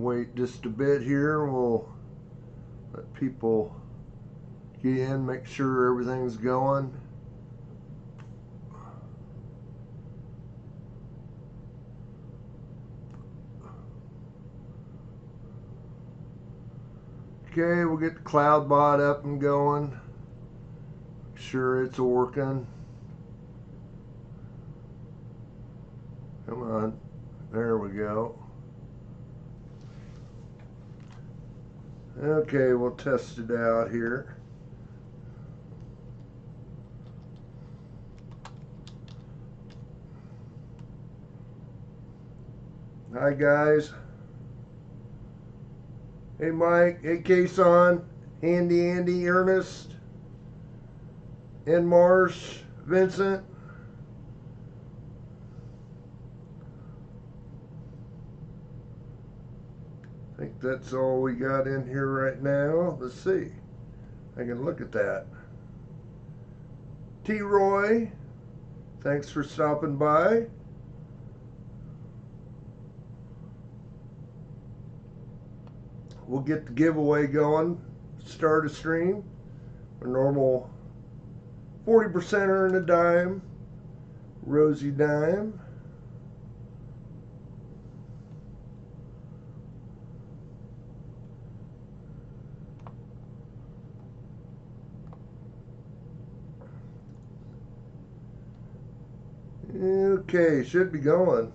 Wait just a bit here. We'll let people get in, make sure everything's going. Okay, we'll get the cloud bot up and going. Make sure it's working. Come on. There we go. Okay, we'll test it out here. Hi guys. Hey Mike, hey Kason, Handy Andy, Ernest, and Marsh, Vincent. I think that's all we got in here right now. Let's see. I can look at that. T. Roy, thanks for stopping by. We'll get the giveaway going. Start a stream. A normal 40%er and a dime. Rosie dime. Okay, should be going.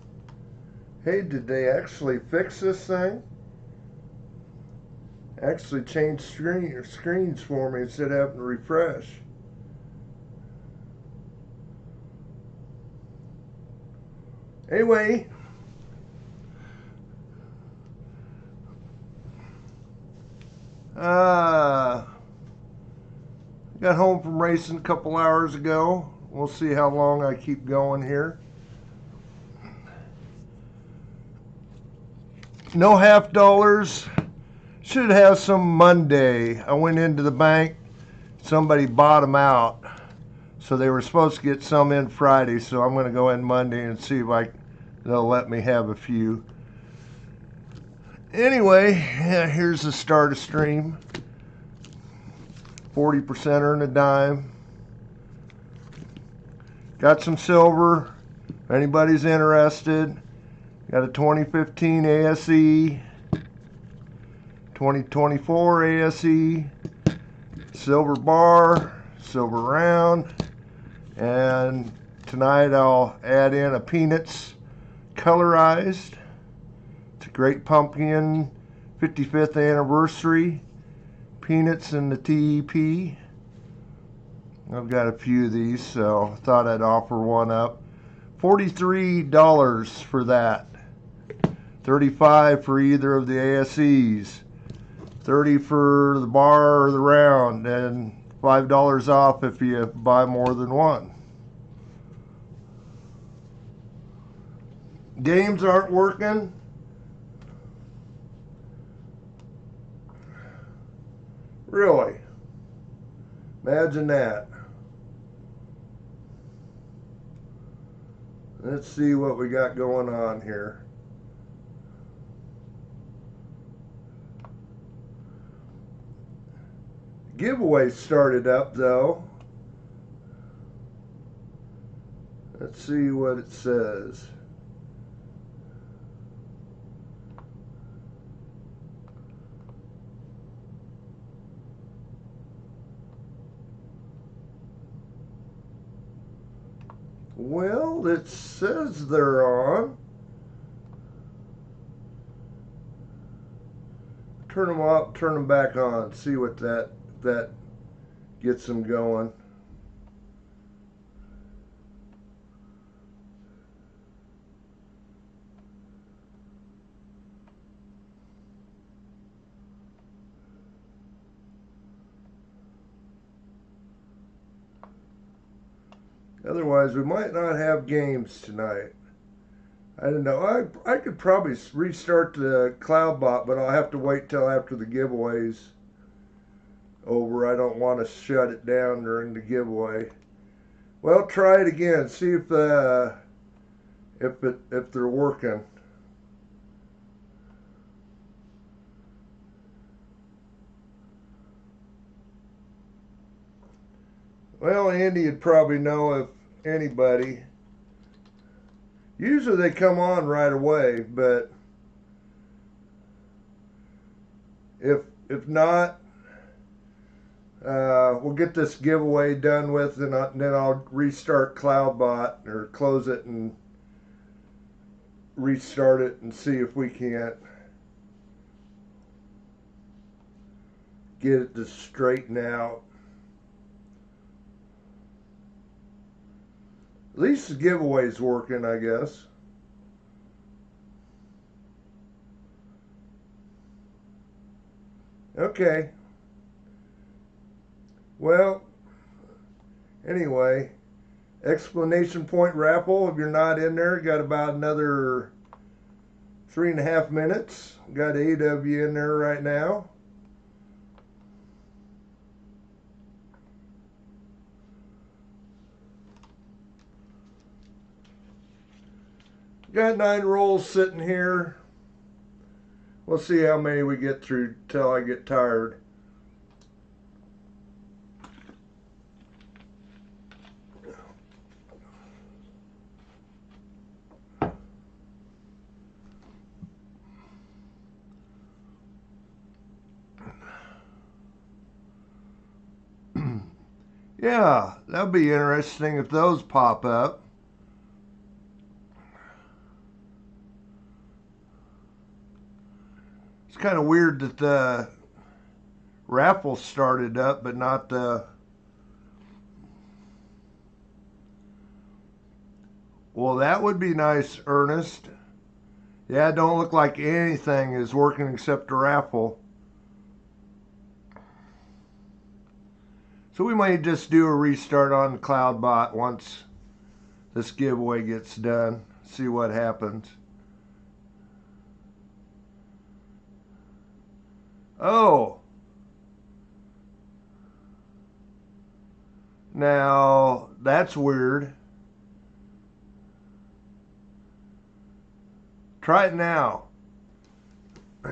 Hey, did they actually fix this thing? Actually changed screens for me instead of having to refresh. Anyway, got home from racing a couple hours ago. We'll see how long I keep going here. No half dollars. Should have some Monday. I went into the bank. Somebody bought them out. So they were supposed to get some in Friday. So I'm going to go in Monday and see if they'll let me have a few. Anyway, yeah, here's the start of stream. 40%er and a dime. Got some silver. If anybody's interested. Got a 2015 ASE. 2024 ASE, silver bar, silver round, and tonight I'll add in a Peanuts colorized. It's a Great Pumpkin 55th anniversary. Peanuts in the TEP. I've got a few of these, so I thought I'd offer one up. $43 for that. $35 for either of the ASEs. $30 for the bar or the round, and $5 off if you buy more than one. Games aren't working. Really? Imagine that. Let's see what we got going on here. Giveaway started up though. Let's see what it says. Well, it says they're on. Turn them off, turn them back on, see what that gets them going. Otherwise, we might not have games tonight. I don't know. I could probably restart the CloudBot, but I'll have to wait till after the giveaway's over. I don't want to shut it down during the giveaway. Well, try it again. See if they're working. Well, Andy would probably know if anybody. Usually they come on right away, but if not, we'll get this giveaway done with, and then I'll restart CloudBot or close it and restart it and see if we can't get it to straighten out. At least the giveaway's working, I guess. Okay. Well, anyway, explanation point raffle. If you're not in there, got about another 3.5 minutes. Got 8 of you in there right now. Got 9 rolls sitting here. We'll see how many we get through till I get tired. Yeah, that'll be interesting if those pop up. It's kind of weird that the raffle started up, but not the... Well, that would be nice, Ernest. Yeah, it don't look like anything is working except the raffle. So we might just do a restart on the CloudBot once this giveaway gets done. See what happens. Oh. Now, that's weird. Try it now.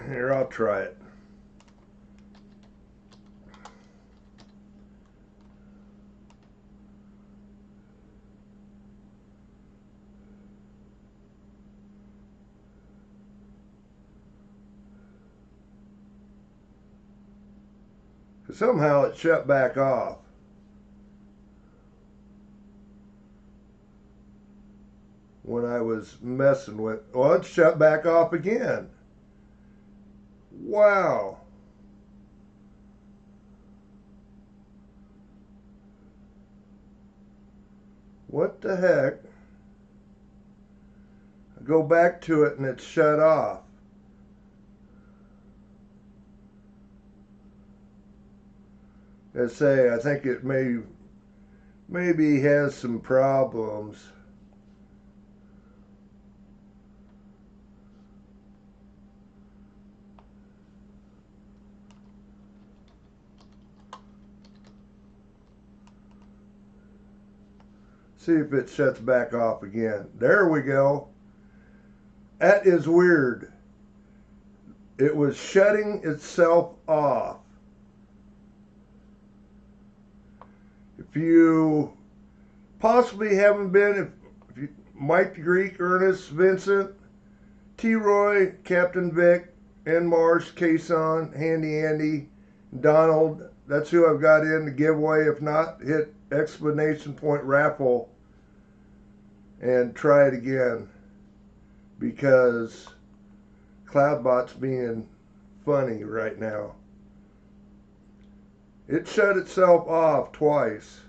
Here, I'll try it. Somehow it shut back off. When I was messing with, well, it shut back off again. Wow. What the heck? I go back to it and it's shut off. I say, I think it maybe has some problems. See if it shuts back off again. There we go. That is weird. It was shutting itself off. If you possibly haven't been, if you, Mike the Greek, Ernest, Vincent, T. Roy, Captain Vic, N. Marsh, Kason, Handy Andy, Donald, that's who I've got in the giveaway. If not, hit explanation point raffle and try it again, because CloudBot's being funny right now. It shut itself off twice.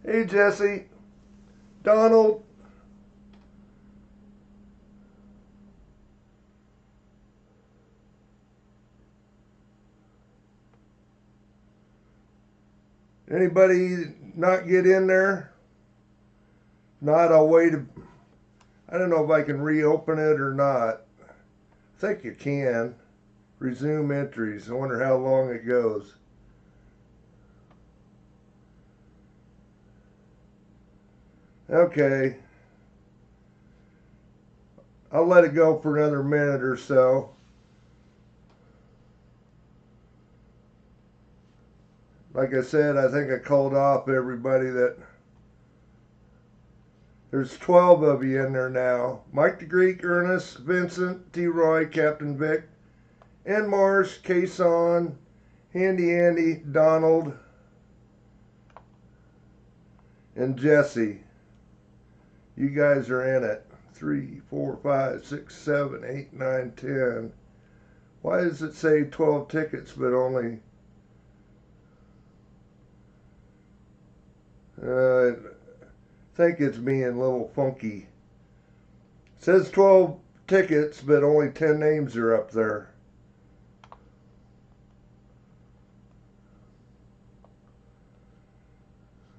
Hey Jesse, Donald. Anybody not get in there? Not, I'll wait. I don't know if I can reopen it or not. I think you can. Resume entries. I wonder how long it goes. Okay. I'll let it go for another minute or so. Like I said, I think I called off everybody that... There's 12 of you in there now. Mike the Greek, Ernest, Vincent, T. Roy, Captain Vic, N. Marsh, Kason, Handy Andy, Donald, and Jesse. You guys are in it. 3, 4, 5, 6, 7, 8, 9, 10. Why does it say 12 tickets but only... I think it's being a little funky. It says 12 tickets, but only 10 names are up there.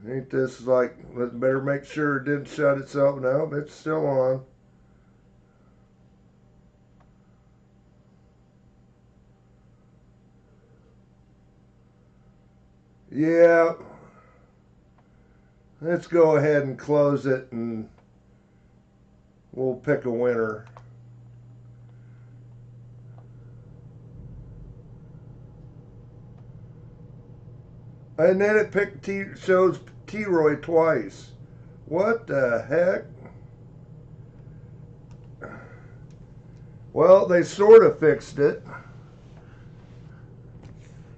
Ain't this like, better make sure it didn't shut itself? No, it's still on. Yeah. Let's go ahead and close it and we'll pick a winner. And then it shows T-Roy twice. What the heck? Well, they sort of fixed it.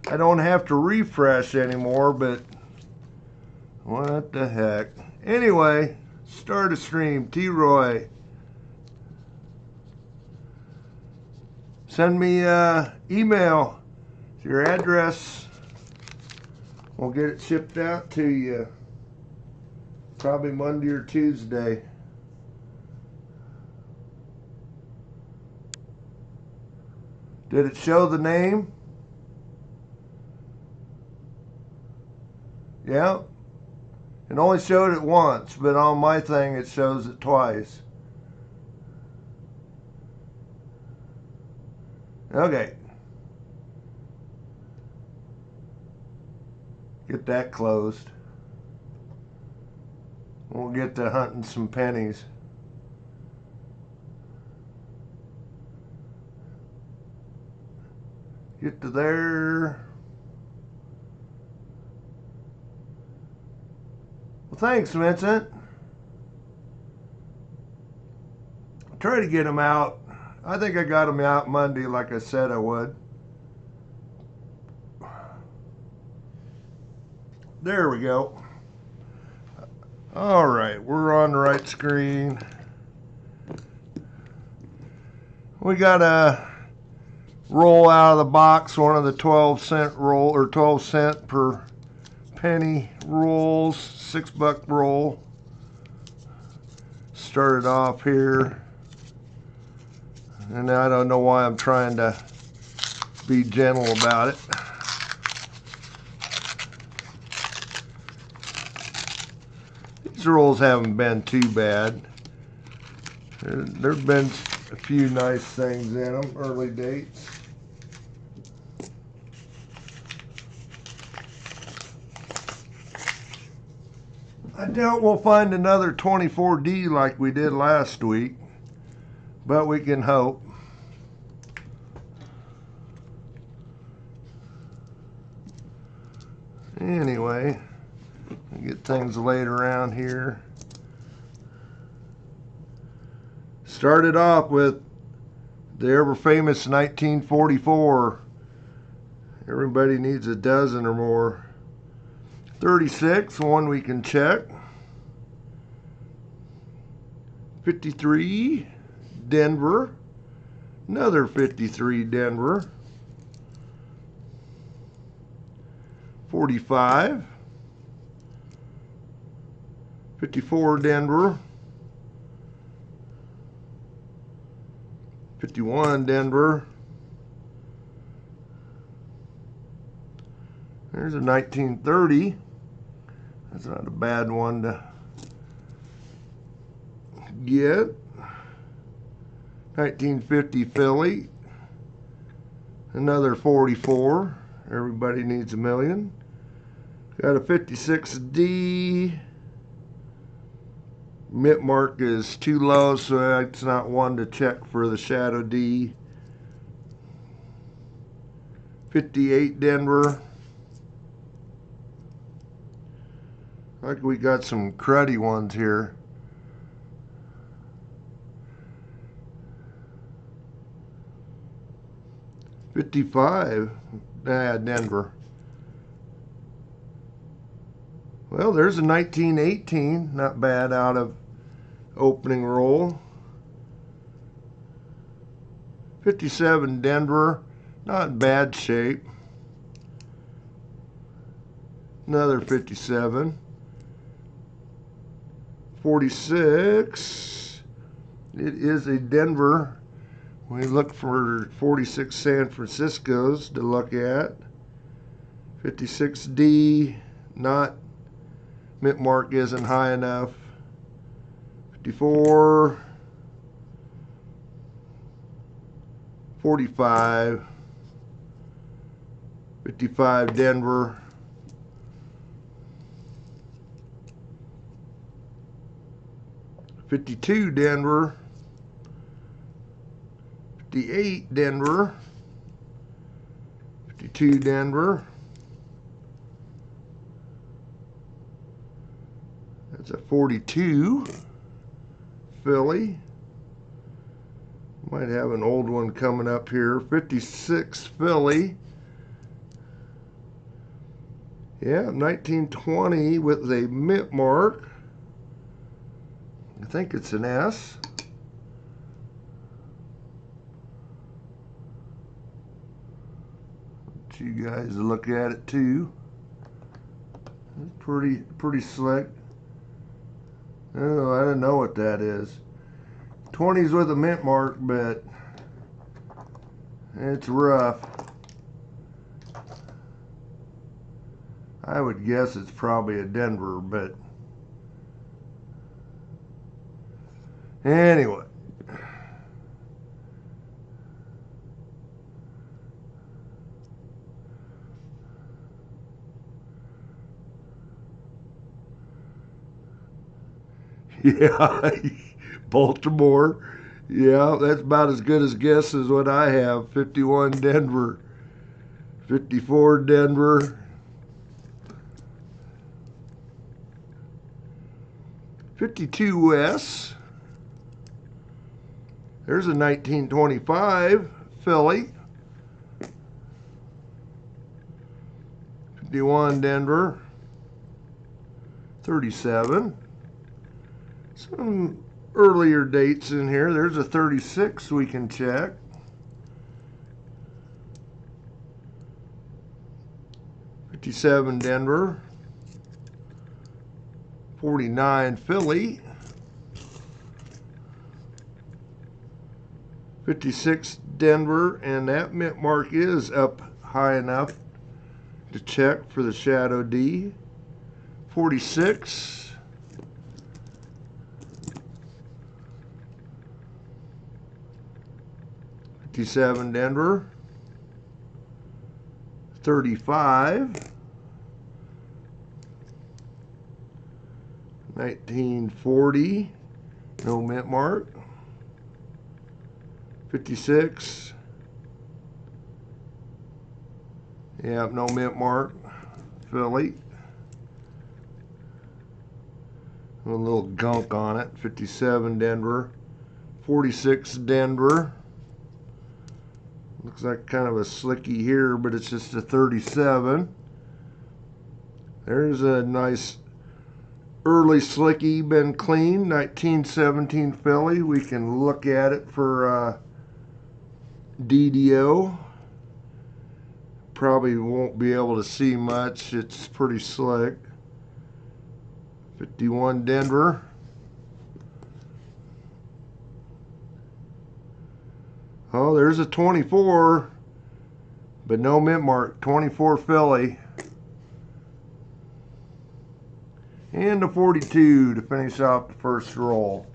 I don't have to refresh anymore, but what the heck? Anyway, start a stream. T-Roy. Send me email to your address. We'll get it shipped out to you. Probably Monday or Tuesday. Did it show the name? Yeah. It only showed it once, but on my thing it shows it twice. Okay. Get that closed. We'll get to hunting some pennies. Get to there. Well, thanks, Vincent. I'll try to get them out. I think I got them out Monday like I said I would. There we go. All right, we're on the right screen. We got a roll out of the box, one of the 12-cent roll, or 12-cent per penny rolls, $6 roll. Started off here, and I don't know why I'm trying to be gentle about it. These rolls haven't been too bad. There've been a few nice things in them, early dates. I doubt we'll find another 24D like we did last week, but we can hope. Anyway, get things laid around here. Started off with the ever famous 1944. Everybody needs a dozen or more. 36, one we can check. 53, Denver. Another 53, Denver. 45. 54, Denver. 51, Denver. There's a 1930. That's not a bad one to get. 1950 Philly. Another 44. Everybody needs a million. Got a 56D. Mint mark is too low, so it's not one to check for the shadow D. 58 Denver. Like we got some cruddy ones here. 55. Denver. Well, there's a 1918. Not bad out of opening roll. 57 Denver. Not in bad shape. Another 57. 46. It is a Denver. We look for 46 San Franciscos to look at. 56D. Not. Mint mark isn't high enough. 54. 45. 55 Denver. 52 Denver. 58 Denver. 52 Denver. That's a 42 Philly. Might have an old one coming up here. 56 Philly. Yeah, 1920 with a mint mark. I think it's an S. Let you guys look at it too. It's pretty slick. Oh, I don't know what that is. 20s with a mint mark, but it's rough. I would guess it's probably a Denver, but anyway. Yeah, Baltimore. Yeah, that's about as good as guess as what I have. 51 Denver. 54 Denver. 52 West. There's a 1925 Philly. 51 Denver. 37. Some earlier dates in here. There's a 36 we can check. '57 Denver. 49 Philly. 56 Denver, and that mint mark is up high enough to check for the shadow D. 46. 57 Denver. 35. 1940. No mint mark. 56. Yeah, no mint mark. Philly. A little gunk on it. 57 Denver. 46 Denver. Looks like kind of a slicky here, but it's just a 37. There's a nice early slicky, been clean. 1917 Philly. We can look at it for DDO. Probably won't be able to see much. It's pretty slick. 51 Denver. Oh, there's a 24, but no mint mark. 24 Philly. And a 42 to finish off the first roll.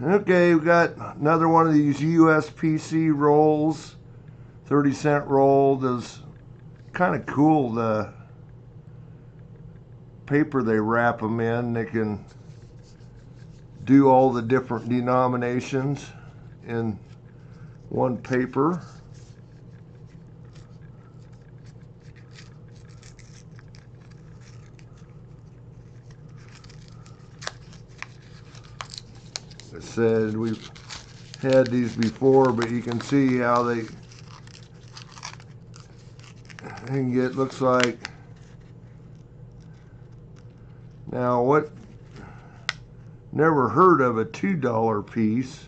Okay, we got another one of these USPC rolls. 30-cent roll. Those kind of cool. The paper they wrap them in. They can do all the different denominations in one paper. I said we've had these before, but you can see how they can get, looks like. Now what, never heard of a $2 piece.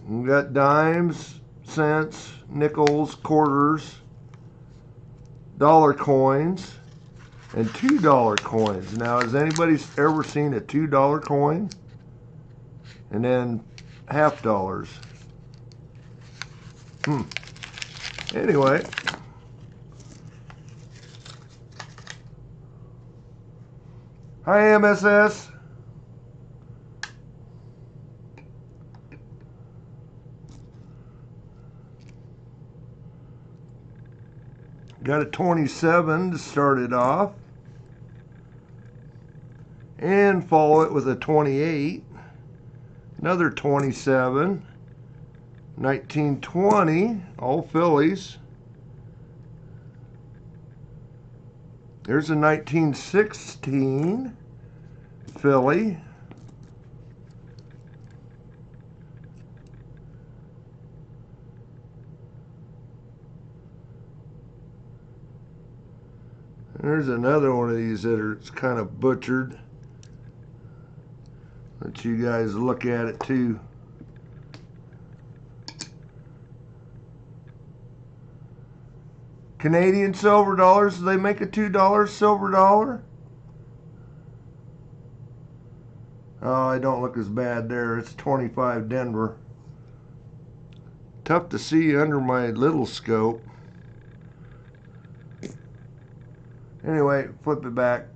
We got dimes, cents, nickels, quarters, dollar coins, and $2 coins. Now, has anybody ever seen a $2 coin? And then half dollars. Anyway. Hi, MSS. Got a 27 to start it off. And follow it with a 28. Another 27. 1920, all Phillies. There's a 1916 Philly. There's another one of these that are kind of butchered. Let you guys look at it too. Canadian silver dollars, do they make a $2 silver dollar? Oh, I don't look as bad there. It's 25 Denver. Tough to see under my little scope. Anyway, flip it back.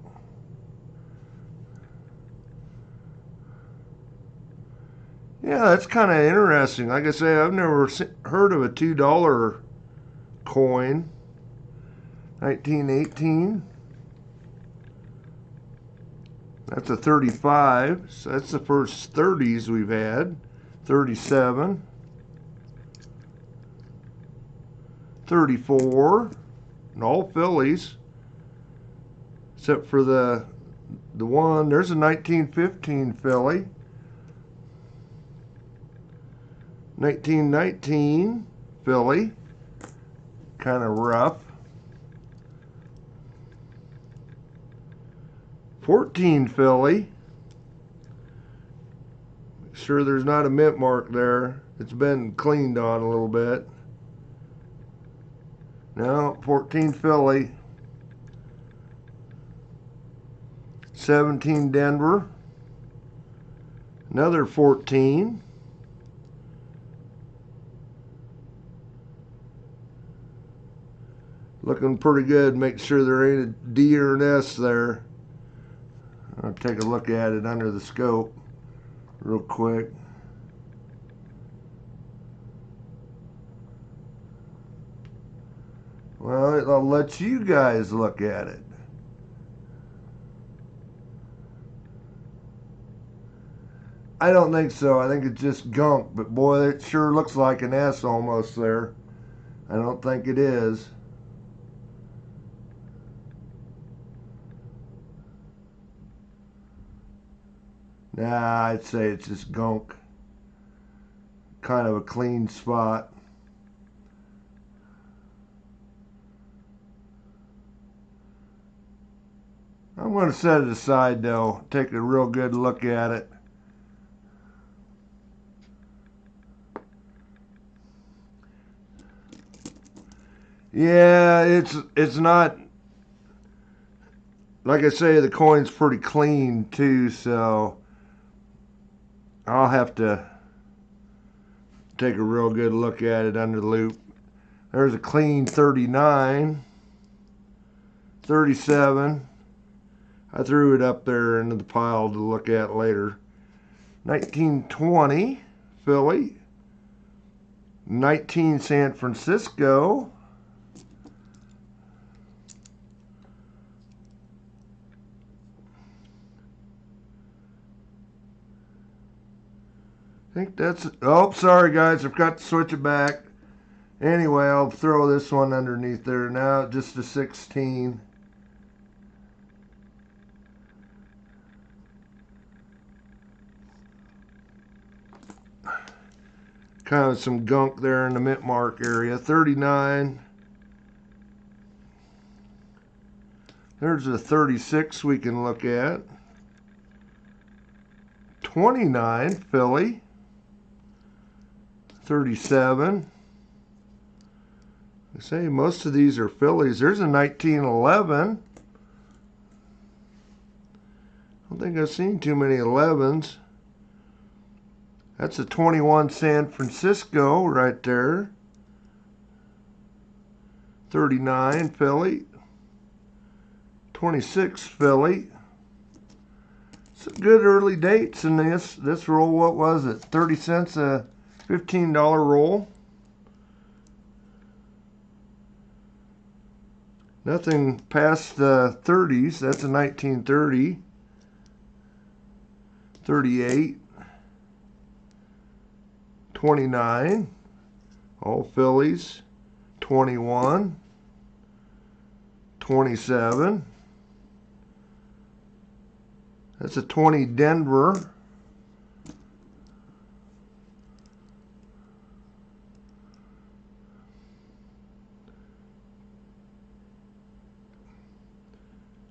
Yeah, that's kind of interesting. Like I say, I've never heard of a $2 coin. 1918. That's a 35. So that's the first 30s we've had. 37. 34. And all Phillies. Except for the one. There's a 1915 Philly. 1919 Philly. Kind of rough. 14 Philly. Make sure there's not a mint mark there. It's been cleaned on a little bit. No, 14 Philly. 17 Denver. Another 14. Looking pretty good. Make sure there ain't a D or an S there. I'll take a look at it under the scope real quick. Well, I'll let you guys look at it. I don't think so. I think it's just gunk, but boy, it sure looks like an S almost there. I don't think it is. Nah, I'd say it's just gunk. Kind of a clean spot. I'm going to set it aside though. Take a real good look at it. Yeah, it's not, like I say, the coin's pretty clean too, so I'll have to take a real good look at it under the loop. There's a clean 39, 37. I threw it up there into the pile to look at later. 1920 Philly, 19 San Francisco, I think that's it. Oh, sorry guys, I forgot to switch it back. Anyway, I'll throw this one underneath there now, just a 16. Kind of some gunk there in the mint mark area. 39. There's a 36 we can look at. 29, Philly. 37. I say most of these are Phillies. There's a 1911. I don't think I've seen too many 11s. That's a 21 San Francisco right there. 39 Philly. 26 Philly. Some good early dates in this roll. What was it? 30 cents a $15 roll. Nothing past the 30s. That's a 1930. 38. 29. All Phillies. 21. 27. That's a 20 Denver.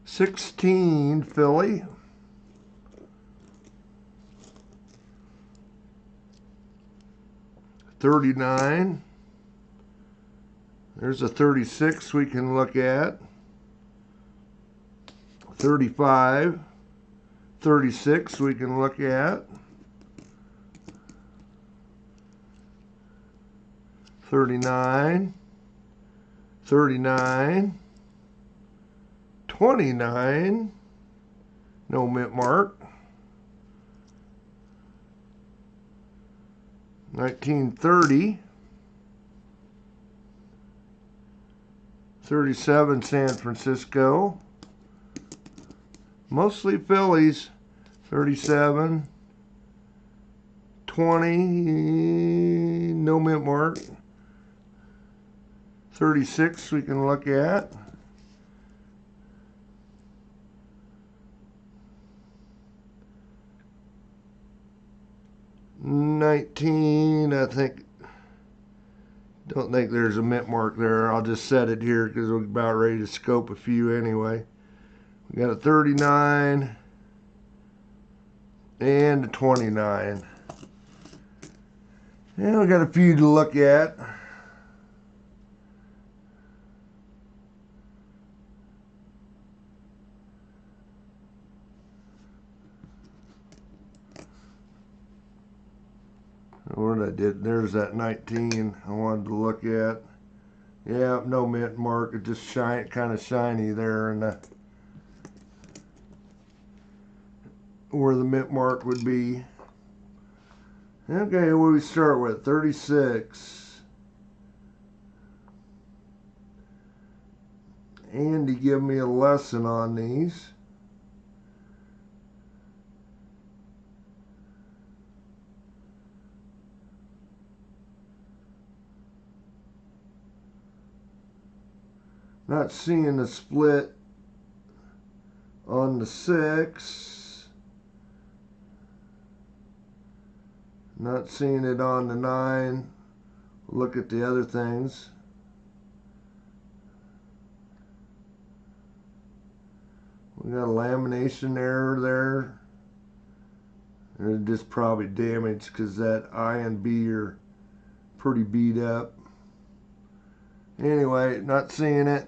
$16 Philly. $39. There's a 36 we can look at. 35. 36 we can look at. 39. 39. 29. No mint mark. 1930. 37 San Francisco. Mostly Phillies. 37. 20. No mint mark. 36 we can look at. 19, I think. Don't think there's a mint mark there. I'll just set it here because we're about ready to scope a few anyway. We got a 39 and a 29. And we got a few to look at. What I did, there's that 19 I wanted to look at. Yeah, no mint mark. It just kind of shiny there, and where the mint mark would be. Okay, what do we start with? 36. Andy give me a lesson on these. Not seeing the split on the 6. Not seeing it on the 9. Look at the other things. We got a lamination error there. And it just probably damaged because that I and B are pretty beat up. Anyway, not seeing it.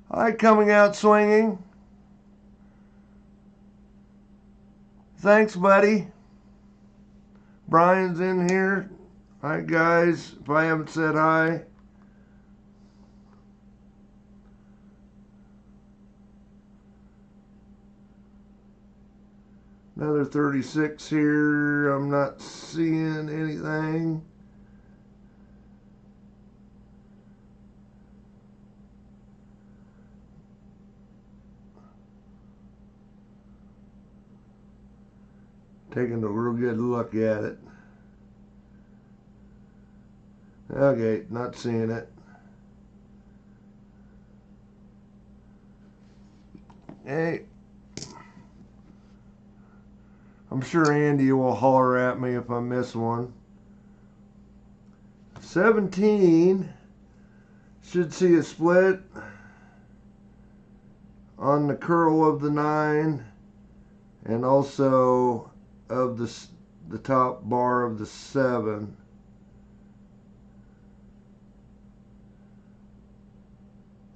Hi, coming out swinging. Thanks, buddy. Brian's in here. Hi, guys. If I haven't said hi. Another 36 here. I'm not seeing anything. Taking a real good look at it. Okay, not seeing it. Hey, I'm sure Andy will holler at me if I miss one. 17 should see a split on the curl of the 9 and also of the top bar of the 7.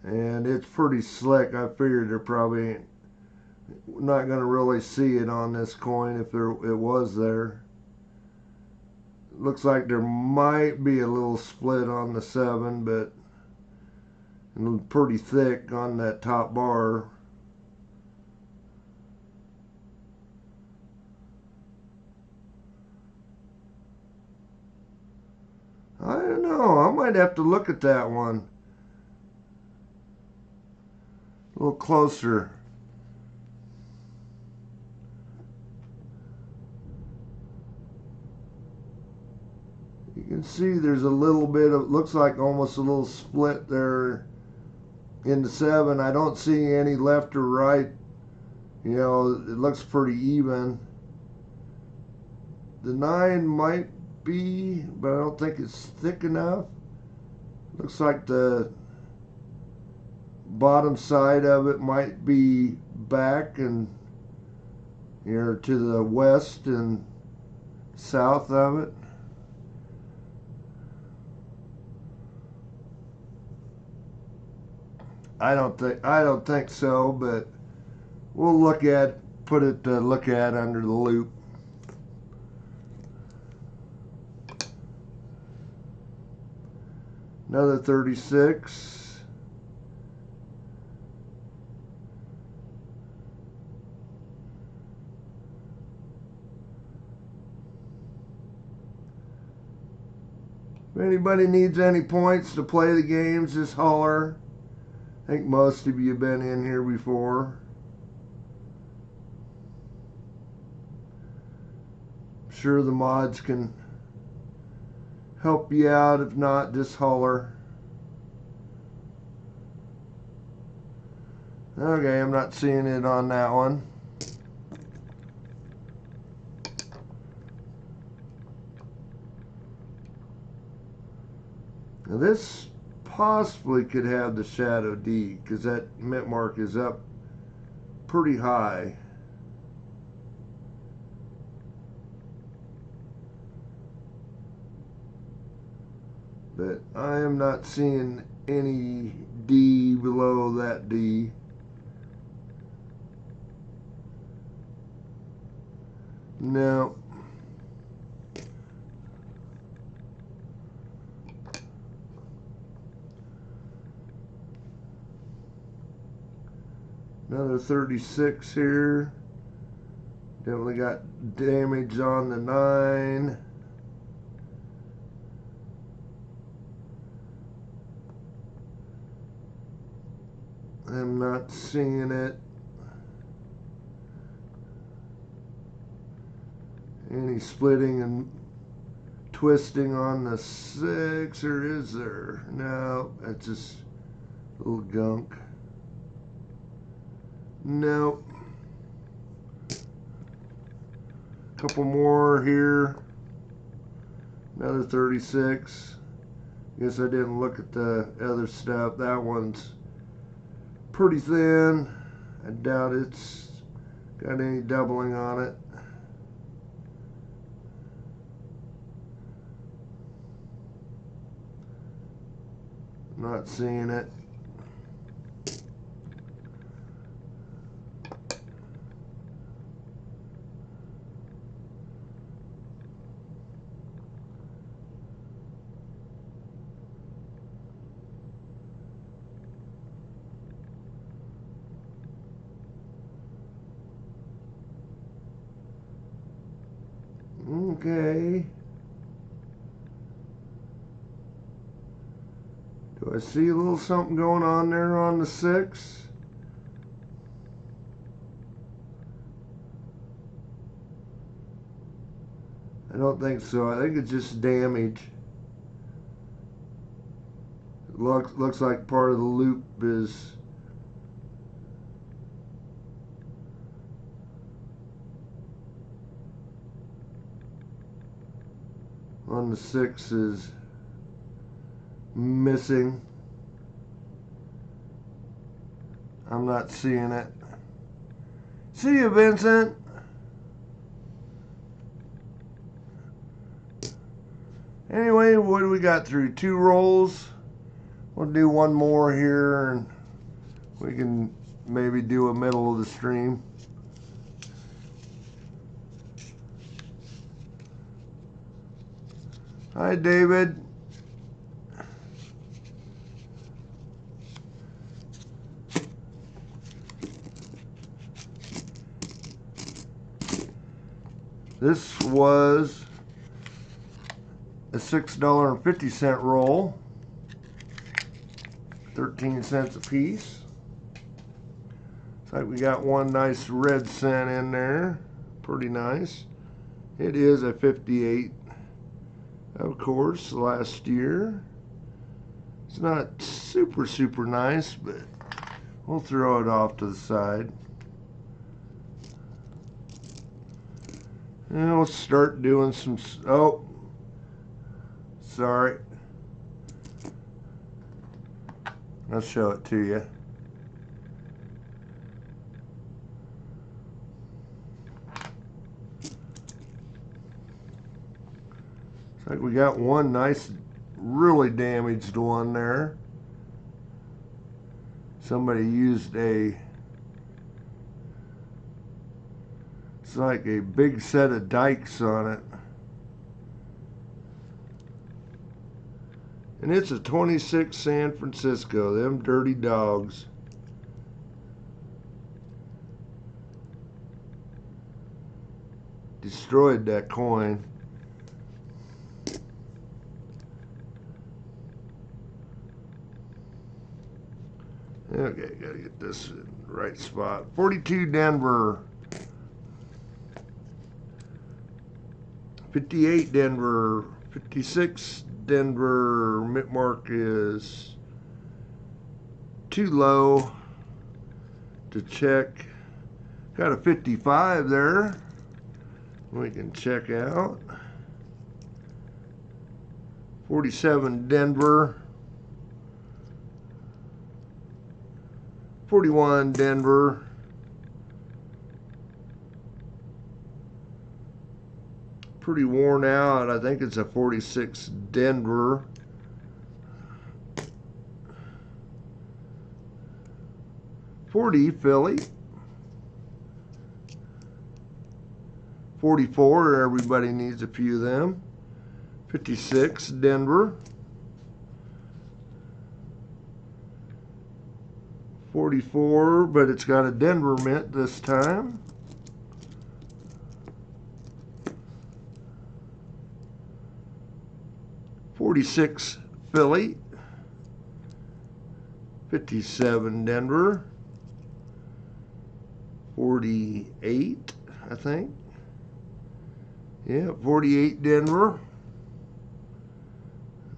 And it's pretty slick. I figured they're probably not going to really see it on this coin if it was there. Looks like there might be a little split on the 7, but pretty thick on that top bar. I don't know. I might have to look at that one a little closer. You can see there's a little bit of, looks like almost a little split there in the 7. I don't see any left or right. You know, it looks pretty even. The 9 might be, but I don't think it's thick enough. Looks like the bottom side of it might be back and here to the west and south of it. I don't think so, but we'll look at under the loop. Another 36. If anybody needs any points to play the games, just holler. I think most of you have been in here before. I'm sure the mods can help you out. If not, just holler. Okay, I'm not seeing it on that one. Now this possibly could have the shadow D because that mint mark is up pretty high. But I am not seeing any D below that D. No. Another 36 here. Definitely got damage on the 9. I'm not seeing it. Any splitting and twisting on the 6, or is there? No, that's just a little gunk. Nope. Couple more here. Another 36. Guess I didn't look at the other stuff. That one's pretty thin. I doubt it's got any doubling on it. Not seeing it. Okay. Do I see a little something going on there on the 6? don't think so. I think it's just damage. It looks like part of the loop is on the 6 is missing. I'm not seeing it. See you, Vincent. Anyway, what do we got through? 2 rolls. We'll do one more here and we can maybe do a middle of the stream. Hi, David. This was a $6.50 roll, 13 cents a piece. Looks like we got one nice red cent in there, pretty nice. It is a 58, of course, last year. It's not super nice, but we'll throw it off to the side. And we'll start doing some, oh, sorry. I'll show it to you. Looks like we got one nice, really damaged one there. Somebody used a, it's like a big set of dikes on it. And it's a 26 San Francisco, them dirty dogs. Destroyed that coin. Okay, gotta get this in the right spot. 42 Denver. 58 Denver. 56 Denver. Mint mark is too low to check. Got a 55 there. We can check out. 47 Denver. 41 Denver. Pretty worn out. I think it's a 46 Denver. $40 Philly. 44, everybody needs a few of them. 56 Denver. 44, but it's got a Denver mint this time. $46 Philly. 57 Denver. 48, I think. Yeah, 48 Denver.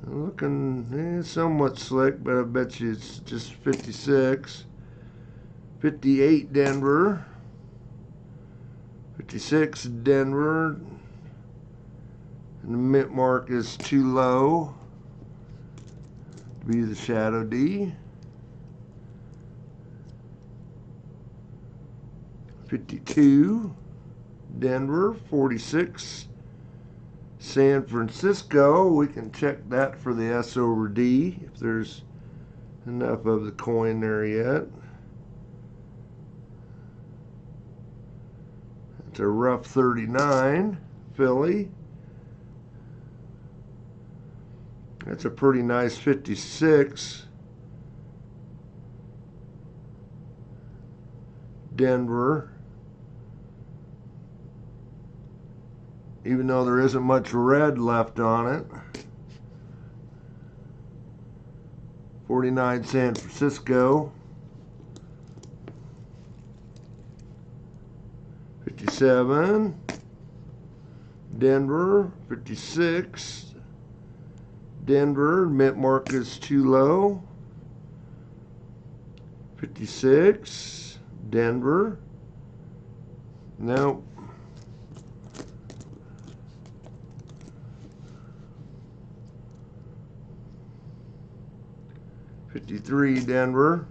Looking somewhat slick, but I bet you it's just 56. 58 Denver. 56 Denver. And the mint mark is too low to be the Shadow D. 52 Denver. 46 San Francisco. We can check that for the S over D if there's enough of the coin there yet. It's a rough 39 Philly. That's a pretty nice 56 Denver. Even though there isn't much red left on it. 49 San Francisco. 57 Denver. 56, Denver. Mint mark is too low. 56, Denver. Nope. 53, Denver.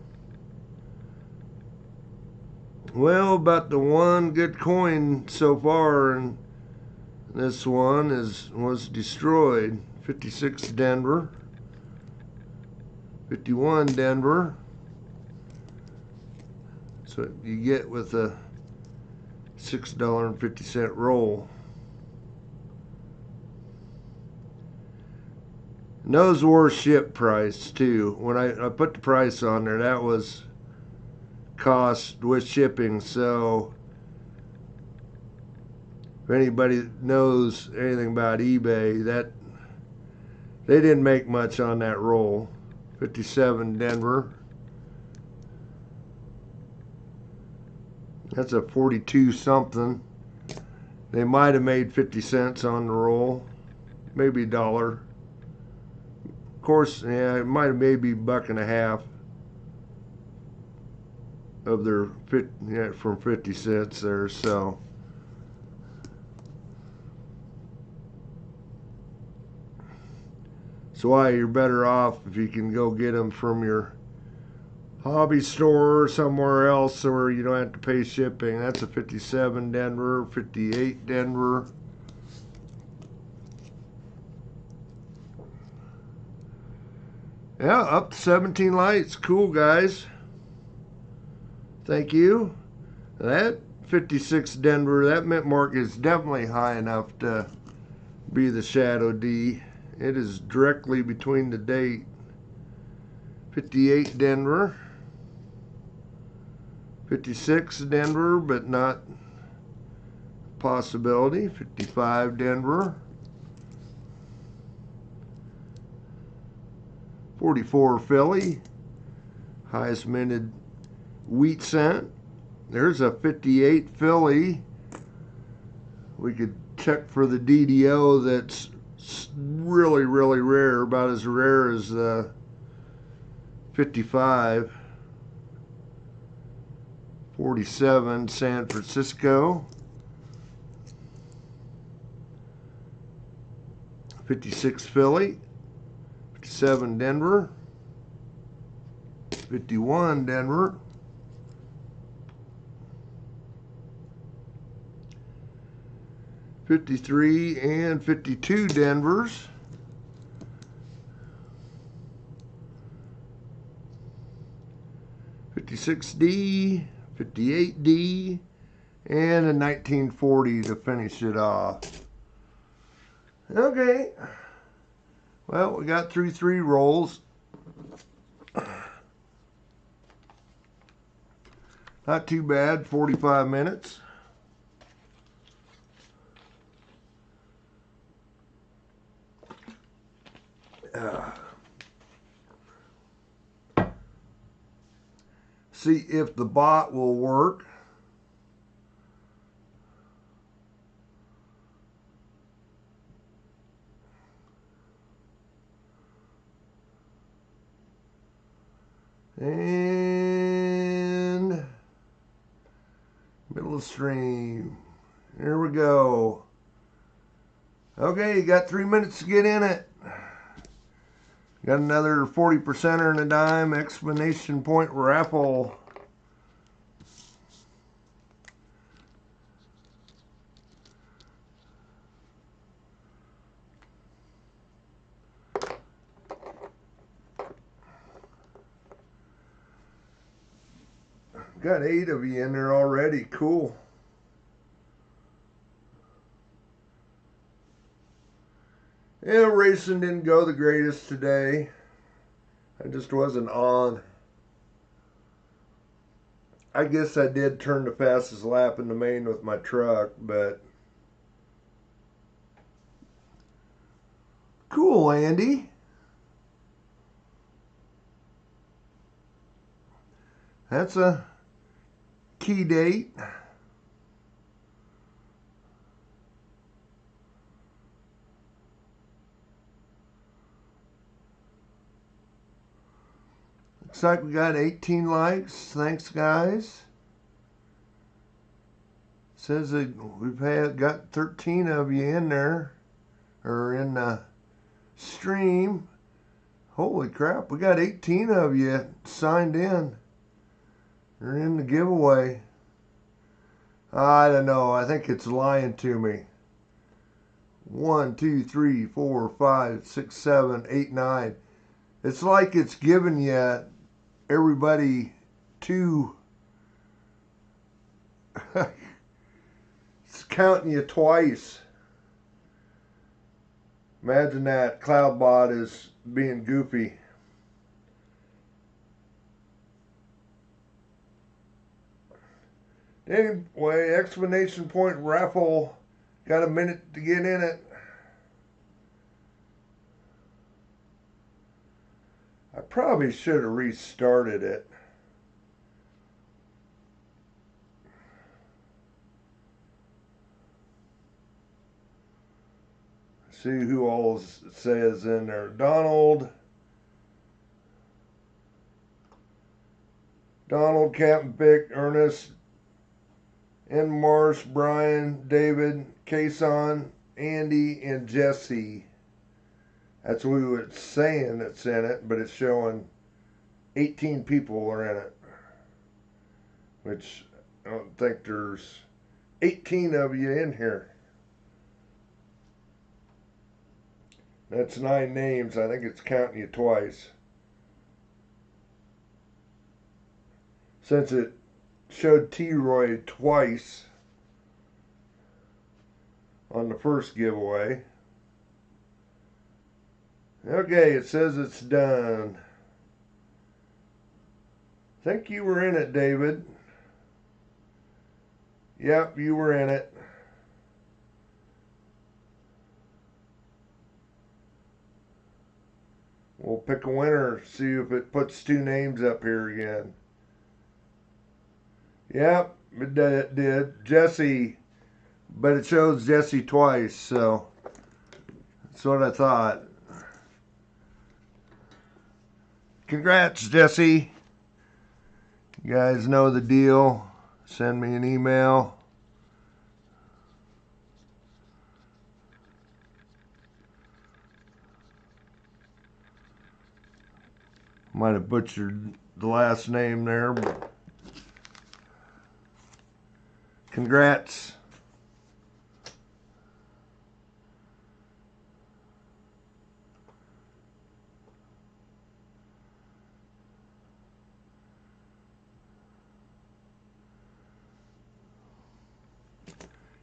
Well, about the one good coin so far, and this one was destroyed. 56, Denver. 51, Denver. So you get with a $6.50 roll. And those were ship price too. When I put the price on there, that was cost with shipping. So if anybody knows anything about eBay, that they didn't make much on that roll. 57, Denver. That's a 42 something. They might have made 50 cents on the roll, maybe $1. Of course, yeah, it might have maybe $1.50 of their from 50 cents there. So why you're better off if you can go get them from your hobby store or somewhere else where you don't have to pay shipping. That's a 57, Denver. 58, Denver. Yeah, up to 17 lights. Cool, guys. Thank you. That 56 Denver, that mint mark is definitely high enough to be the Shadow D. It is directly between the date. 58 Denver. 56 Denver, but not possibility. 55 Denver. 44 Philly. Highest minted wheat cent. There's a 58 Philly. We could check for the DDO that's really, really rare, about as rare as the 55. 47 San Francisco. 56 Philly. 57 Denver. 51 Denver. 53 and 52 Denvers. 56D, 58D, and a 1940 to finish it off. Okay. Well, we got through 3 rolls. Not too bad, 45 minutes. See if the bot will work. And middle of stream. Here we go. Okay, you got 3 minutes to get in it. Got another 40%er and a dime exclamation point raffle. Got 8 of you in there already. Cool. Yeah, racing didn't go the greatest today. I just wasn't on. I guess I did turn the fastest lap in the main with my truck, but cool, Andy. That's a key date. Looks like we got 18 likes. Thanks, guys. Says that we've got 13 of you in there, or in the stream. Holy crap, we got 18 of you signed in. You're in the giveaway. I don't know, I think it's lying to me. 1, 2, 3, 4, 5, 6, 7, 8, 9. It's like it's giving you everybody two. It's counting you twice. Imagine that. CloudBot is being goofy. Anyway, exclamation point raffle. Got a minute to get in it. I probably should have restarted it. See who all says in there. Donald, Captain Vic, Ernest, N. Marsh, Brian, David, Kason, Andy, and Jesse. That's who it's saying that's in it, but it's showing 18 people are in it. Which I don't think there's 18 of you in here. That's 9 names. I think it's counting you twice. Since it showed T-Roy twice on the first giveaway. Okay, it says it's done. I think you were in it, David. Yep, you were in it. We'll pick a winner, see if it puts 2 names up here again. Yep, it did. Jesse, but it shows Jesse twice, so that's what I thought. Congrats, Jesse. You guys know the deal. Send me an email. Might have butchered the last name there, but congrats.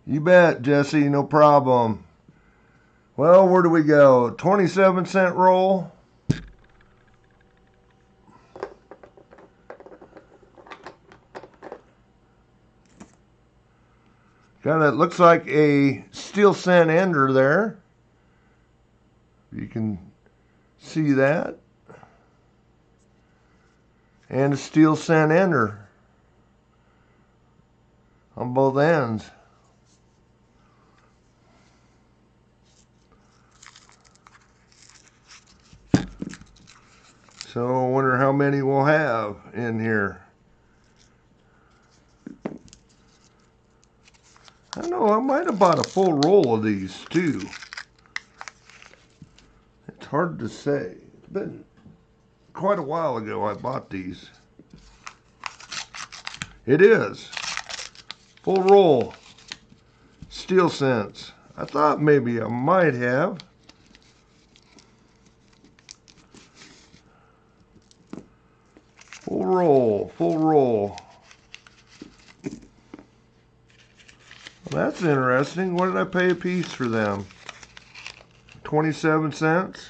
You bet, Jesse, no problem. Well, where do we go? 27-cent roll. Got it, looks like a steel cent ender there. You can see that. And a steel cent ender on both ends. So I wonder how many we'll have in here. I don't know, I might have bought a full roll of these too. It's hard to say. It's been quite a while ago I bought these. It is. Full roll. Steel cents. I thought maybe I might have. Full roll. Full roll. Well, that's interesting. What did I pay a piece for them? 27 cents.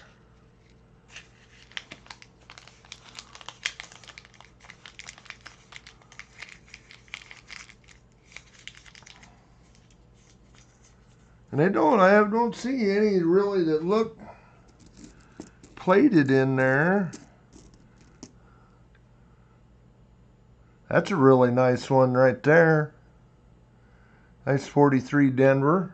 And I don't see any really that look plated in there. That's a really nice one right there. Nice 43 Denver.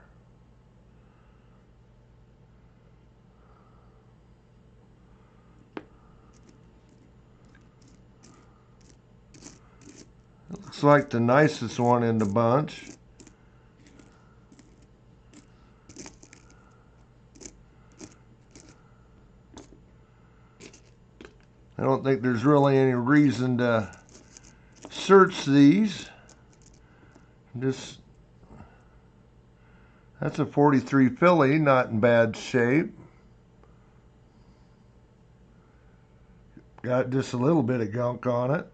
Looks like the nicest one in the bunch. I don't think there's really any reason to search these. Just, that's a 43 Philly, not in bad shape. Got just a little bit of gunk on it.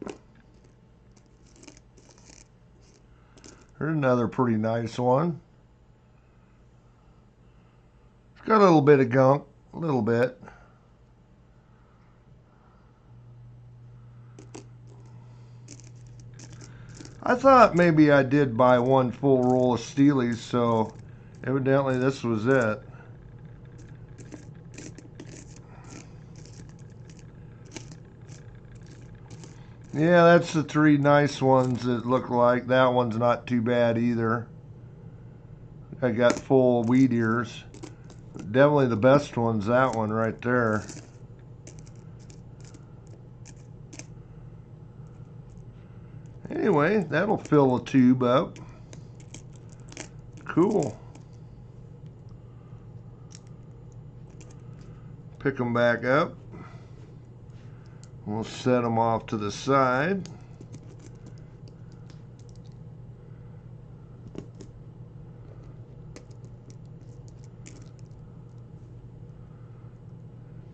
Here's another pretty nice one. It's got a little bit of gunk, a little bit. I thought maybe I did buy one full roll of Steelies, so evidently this was it. Yeah, that's the three nice ones that look like. That one's not too bad either. I got full wheat ears. Definitely the best one's that one right there. Anyway, that'll fill a tube up. Cool. Pick them back up. We'll set them off to the side.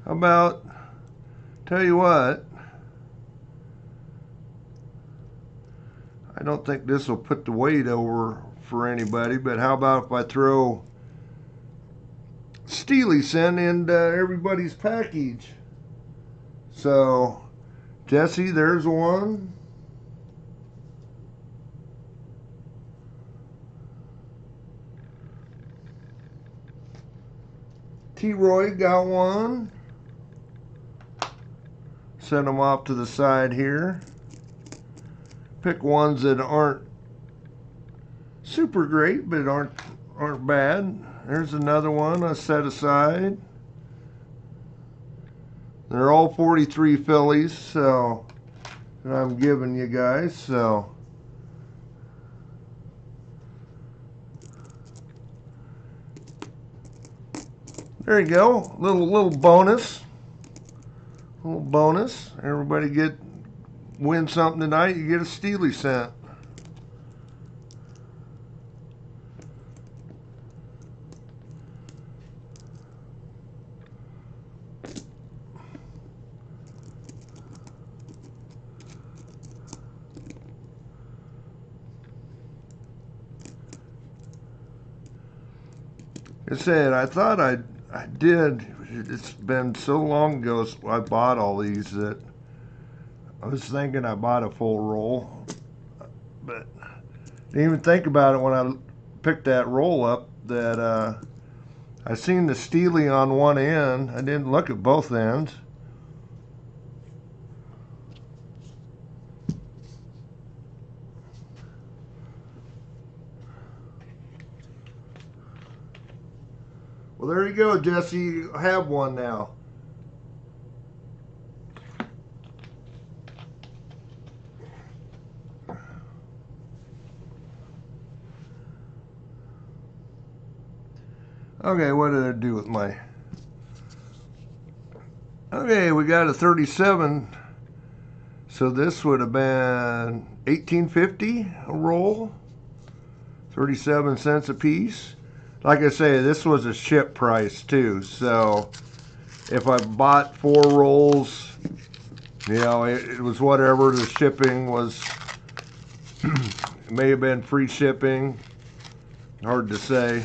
How about, tell you what, I don't think this will put the weight over for anybody, but how about if I throw Steely Scent into everybody's package? So, Jesse, there's one. T-Roy got one. Set them off to the side here. Pick ones that aren't super great, but aren't bad. There's another one I set aside. They're all 43 Phillies, so that I'm giving you guys. So there you go. Little bonus. Little bonus. Everybody win something tonight. You get a Steely Scent. I said, I thought I did. It's been so long ago I bought all these that I was thinking I bought a full roll, but didn't even think about it when I picked that roll up that I seen the Steely on one end. I didn't look at both ends. Well, there you go, Jesse. You have one now. Okay, what did I do with my... Okay, we got a 37. So this would have been $18.50 a roll. 37 cents a piece. Like I say, this was a ship price too, so if I bought 4 rolls, you know, it was whatever the shipping was. It may have been free shipping, hard to say,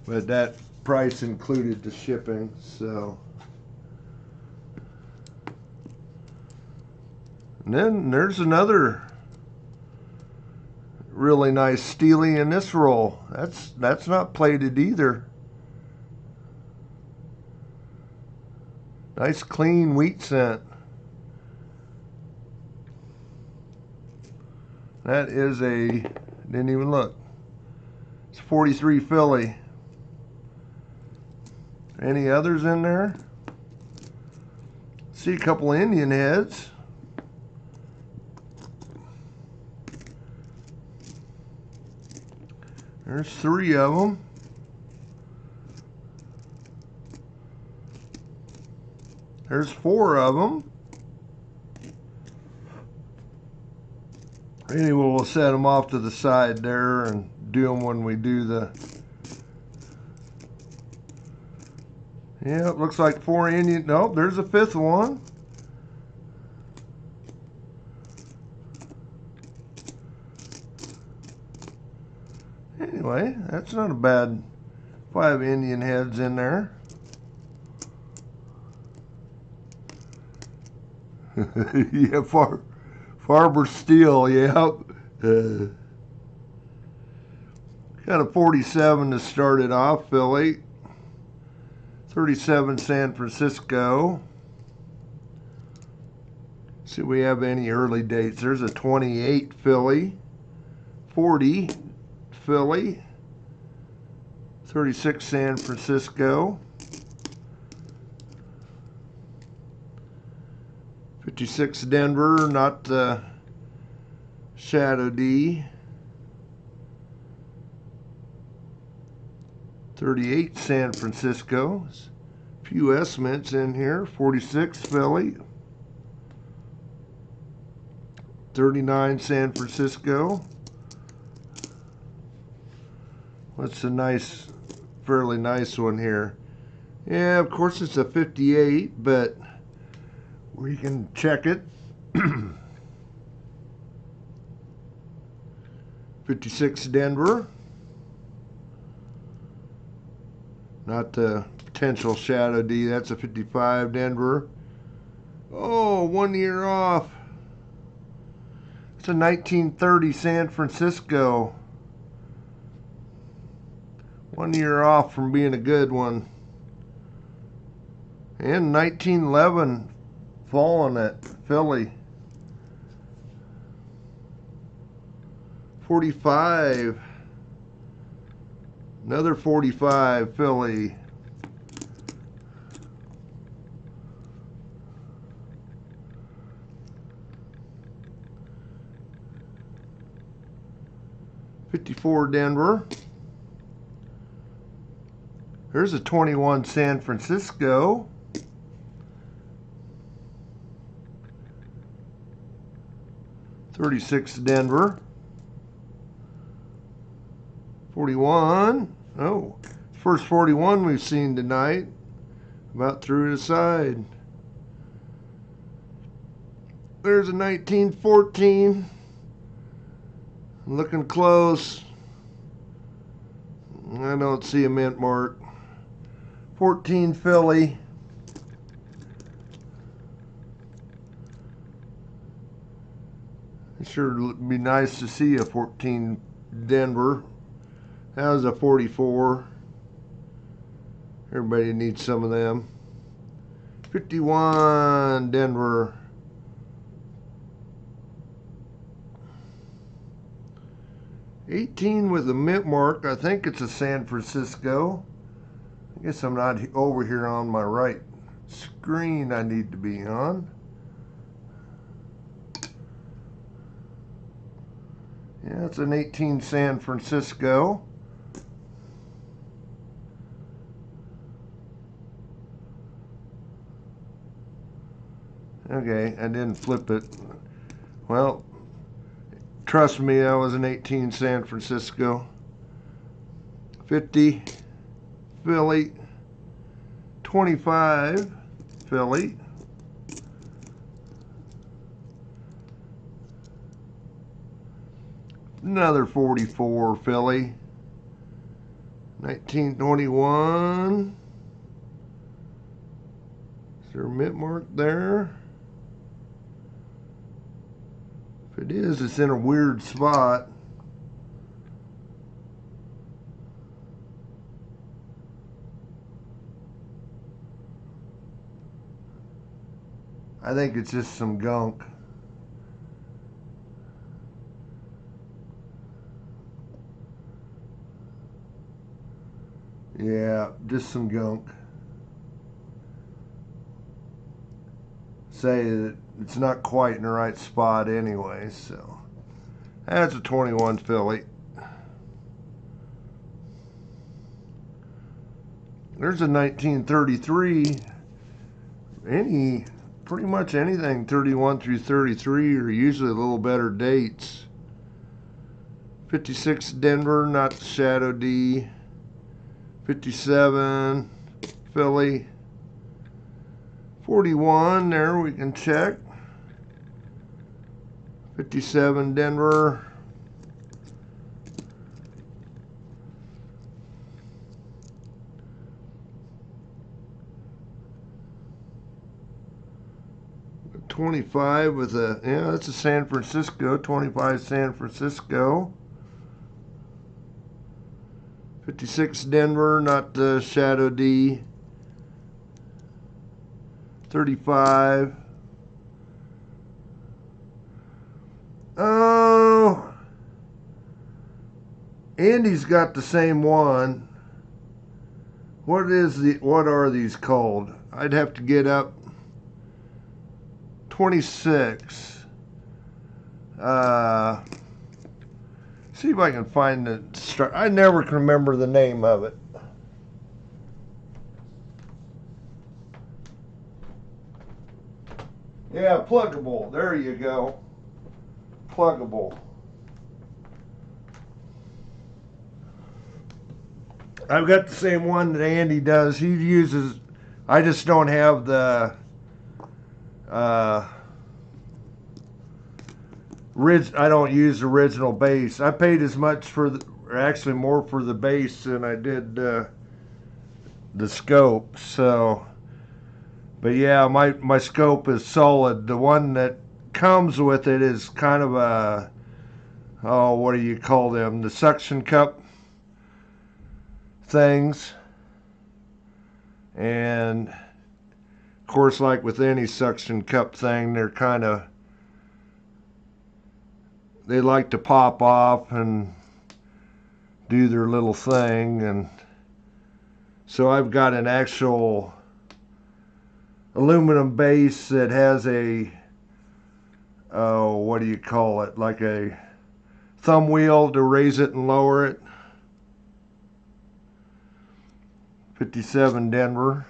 but that price included the shipping. So, and then there's another really nice Steely in this roll. That's not plated either. Nice clean wheat scent. That is didn't even look. It's 43 Philly. Any others in there? See a couple Indian heads. There's 3 of them. There's 4 of them. Anyway, we'll set them off to the side there and do them when we do the... Yeah, it looks like 4 Indian... Nope, there's a 5th one. Anyway, that's not a bad 5 Indian heads in there. Yeah, Farber Steel, yep. Got a 47 to start it off, Philly. 37 San Francisco. See if we have any early dates. There's a 28 Philly. 40 Philly. 36 San Francisco. 56 Denver, not Shadow D. 38 San Francisco. A few estimates in here. 46 Philly. 39 San Francisco. What's a nice, fairly nice one here? Yeah, of course it's a 58, but we can check it. 56 Denver. Not the potential Shadow D. That's a 55 Denver. Oh, 1 year off. It's a 1930 San Francisco. 1 year off from being a good one. And 1911 falling at Philly. 45. Another 45 Philly. $54 Denver. There's a 21 San Francisco. $36 Denver. 41. Oh, first 41 we've seen tonight. About through the side. There's a 1914. Looking close. I don't see a mint mark. 14 Philly. It sure would be nice to see a 14 Denver. That was a 44. Everybody needs some of them. 51 Denver. 18 with a mint mark. I think it's a San Francisco. I guess I'm not over here on my right screen I need to be on. Yeah, it's an 18 San Francisco. Okay, I didn't flip it. Well, trust me, that was an 18 San Francisco. 50 Philly. 25 Philly. Another 44 Philly. 1921. Is there a mint mark there? If it is, it's in a weird spot. I think it's just some gunk. Yeah, just some gunk. Say that it's not quite in the right spot anyway, so that's a 21 Philly. There's a 1933. Pretty much anything 31 through 33 are usually a little better dates. 56 Denver, not the Shadow D. 57 Philly. 41 there we can check. 57 Denver. .25 with a, yeah, that's a San Francisco. 25 San Francisco. 56 Denver, not the Shadow D. 35. Oh, Andy's got the same one. What are these called? I'd have to get up. 26. See if I can find the start. I never can remember the name of it. Yeah, pluggable. There you go. Pluggable. I've got the same one that Andy does. He uses, I just don't have the I don't use the original base. I paid as much for the, or actually more for the base than I did the scope. So, but yeah, my scope is solid. The one that comes with it is kind of a, oh, what do you call them? The suction cup things. And of course, like with any suction cup thing, they're kind of, they like to pop off and do their little thing. And so I've got an actual aluminum base that has a, oh, what do you call it? Like a thumb wheel to raise it and lower it. 57 Denver.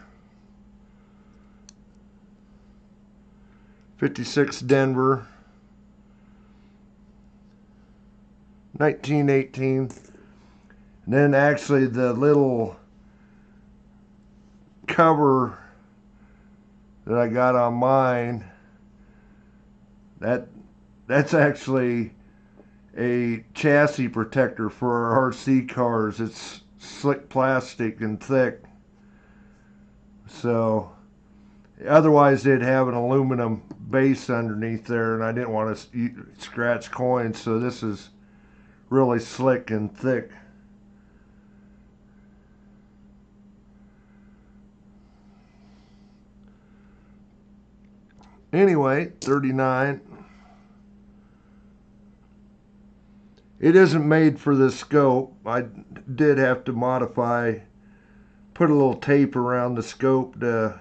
56 Denver. 1918. And then actually the little cover that I got on mine, that's actually a chassis protector for our RC cars. It's slick plastic and thick. So otherwise they'd have an aluminum base underneath there, and I didn't want to scratch coins, so this is really slick and thick. Anyway, 39. It isn't made for this scope. I did have to modify, put a little tape around the scope to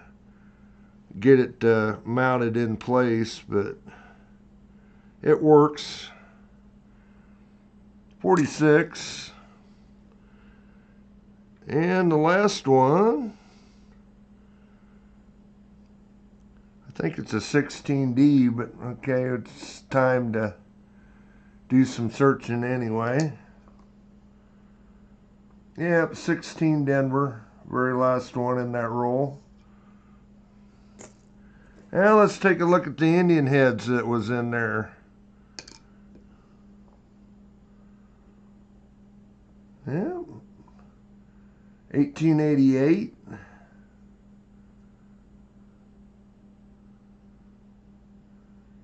get it mounted in place, but it works. 46. And the last one, I think it's a 16D, but okay, it's time to do some searching anyway. Yep, 16 Denver, very last one in that roll. Now let's take a look at the Indian heads that was in there. Yeah, 1888.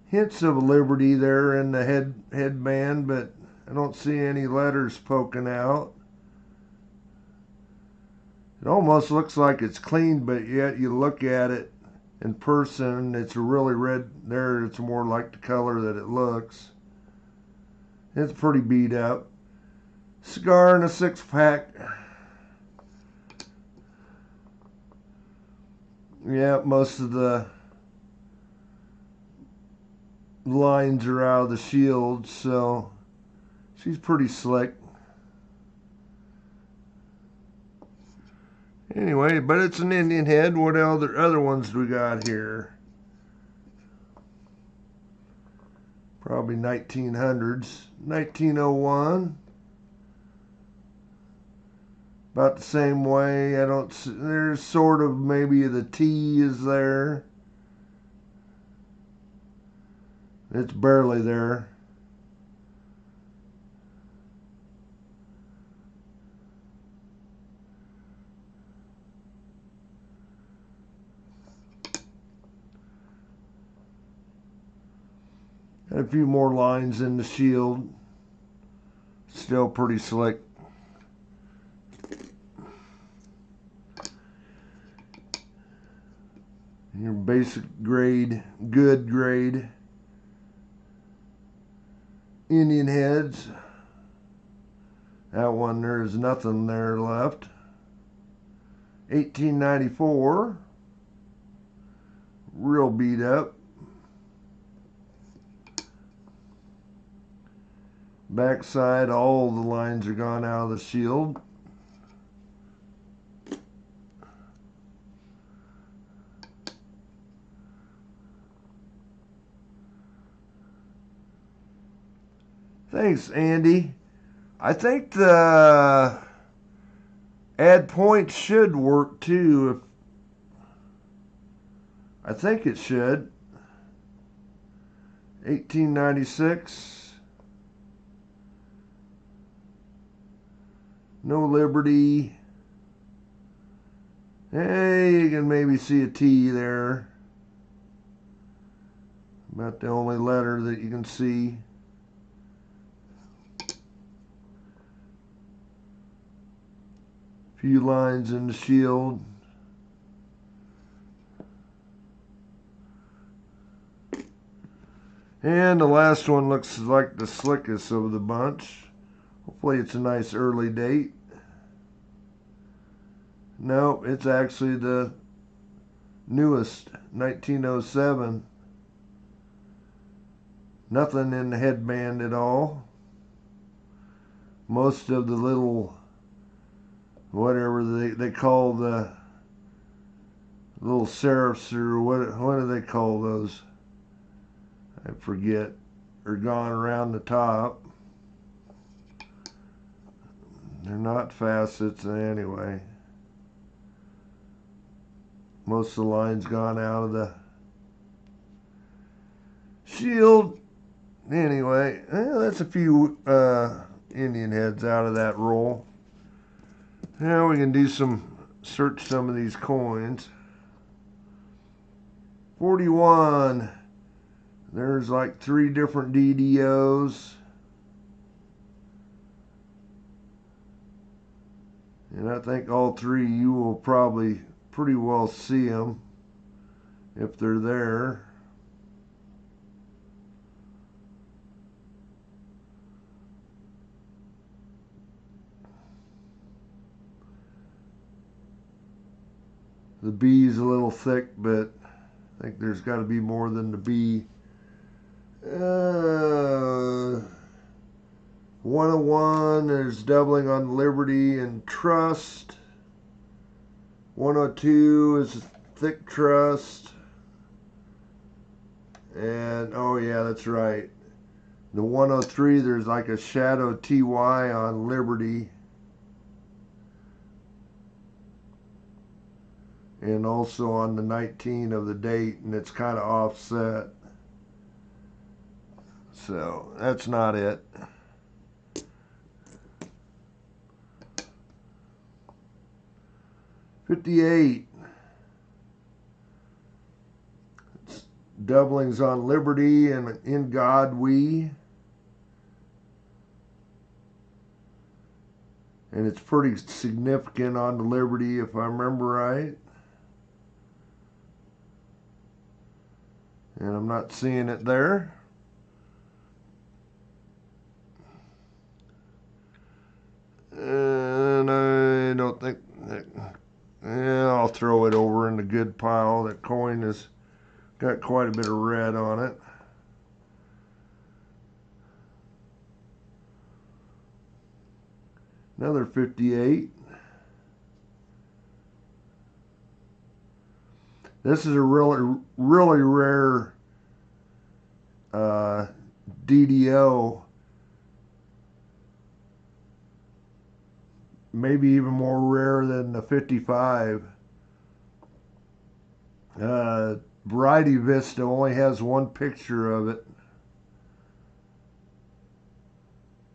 Hints of liberty there in the headband, but I don't see any letters poking out. It almost looks like it's clean, but yet you look at it in person, it's a really red there. It's more like the color that it looks. It's pretty beat up. Cigar in a 6-pack. Yeah, most of the lines are out of the shield, so she's pretty slick. Anyway, but it's an Indian head. What other ones do we got here? Probably 1900s. 1901. About the same way. I don't see, there's sort of maybe the T is there. It's barely there. Got a few more lines in the shield. Still pretty slick. Your basic grade, good grade Indian heads. That one, there's nothing there left. 1894. Real beat up. Backside, all the lines are gone out of the shield. Thanks, Andy. I think the add points should work too. I think it should. 1896. No Liberty. Hey, you can maybe see a T there. About the only letter that you can see. Few lines in the shield. And the last one looks like the slickest of the bunch. Hopefully it's a nice early date. No, it's actually the newest, 1907. Nothing in the headband at all. Most of the little, whatever they call the little serifs, or what do they call those? I forget. Are gone around the top. They're not facets anyway. Most of the line's gone out of the shield. Anyway, that's a few Indian heads out of that roll. Now we can do search some of these coins. 41. There's like 3 different DDOs. And I think all 3 you will probably pretty well see them if they're there. The B's a little thick, but I think there's got to be more than the B. 101, there's doubling on Liberty and Trust. 102 is thick Trust. And, oh yeah, that's right. The 103, there's like a shadow TY on Liberty. And also on the 19 of the date, and it's kind of offset. So that's not it. $58. It's doublings on Liberty and In God We. And it's pretty significant on the Liberty if I remember right. And I'm not seeing it there. And I don't think that, yeah, I'll throw it over in the good pile. That coin has got quite a bit of red on it. Another 58. This is a really rare DDO. Maybe even more rare than the 55. Variety Vista only has one picture of it.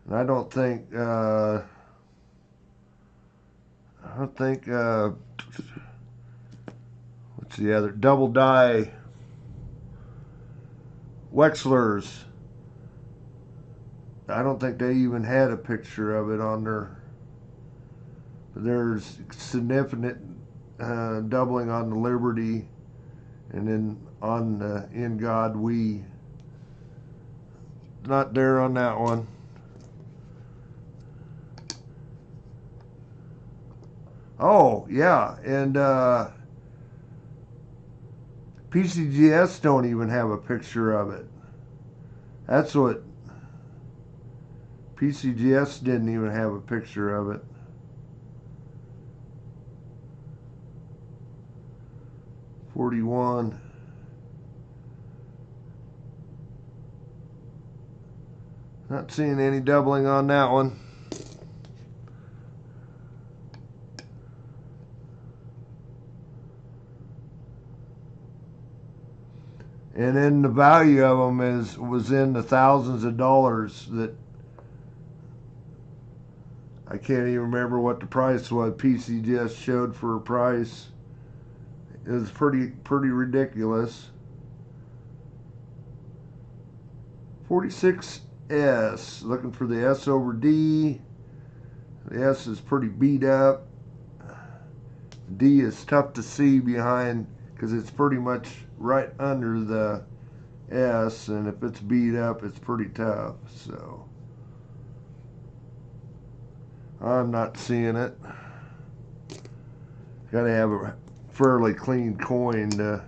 And I don't think what's the other? Double die Wexler's. I don't think they even had a picture of it on there. There's significant doubling on the Liberty, and then on the In God We. Not there on that one. Oh yeah, and PCGS don't even have a picture of it. That's what PCGS didn't even have a picture of it. $41. Not seeing any doubling on that one. And then the value of them was in the thousands of dollars. That I can't even remember what the price was. PCGS showed for a price. It was pretty ridiculous. 46S, looking for the S over D. The S is pretty beat up. D is tough to see behind because it's pretty much right under the S, and if it's beat up, it's pretty tough. So I'm not seeing it. Got to have a fairly clean coin to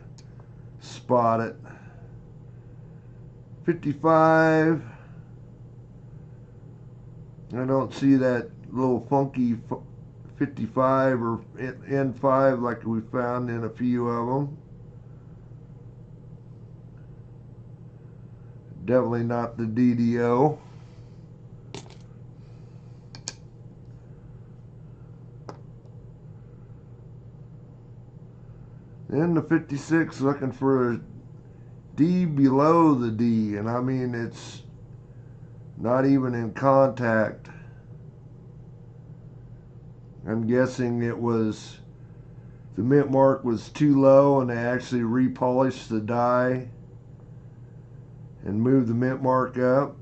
spot it. 55. I don't see that little funky 55 or N5 like we found in a few of them. Definitely not the DDO. Then the 56, looking for a D below the D, and I mean it's not even in contact. I'm guessing it was the mint mark was too low and they actually repolished the die and moved the mint mark up.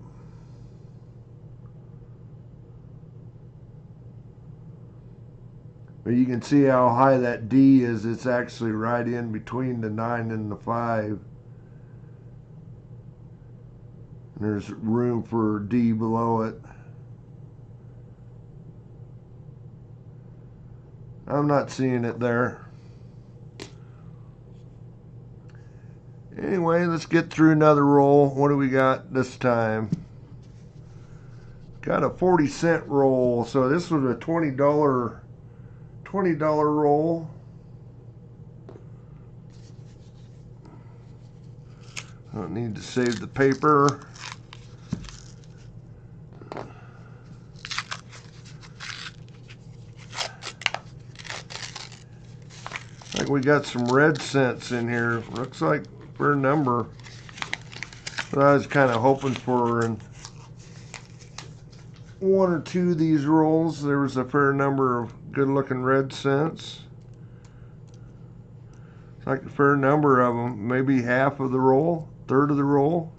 But you can see how high that D is. It's actually right in between the 9 and the 5. And there's room for D below it. I'm not seeing it there. Anyway, let's get through another roll. What do we got this time? Got a 40-cent roll. So this was a $20 roll. I don't need to save the paper. I think we got some red cents in here. Looks like for a number. But I was kind of hoping for in one or two of these rolls there was a fair number of good looking red cents. It's like a fair number of them. Maybe half of the roll, third of the roll.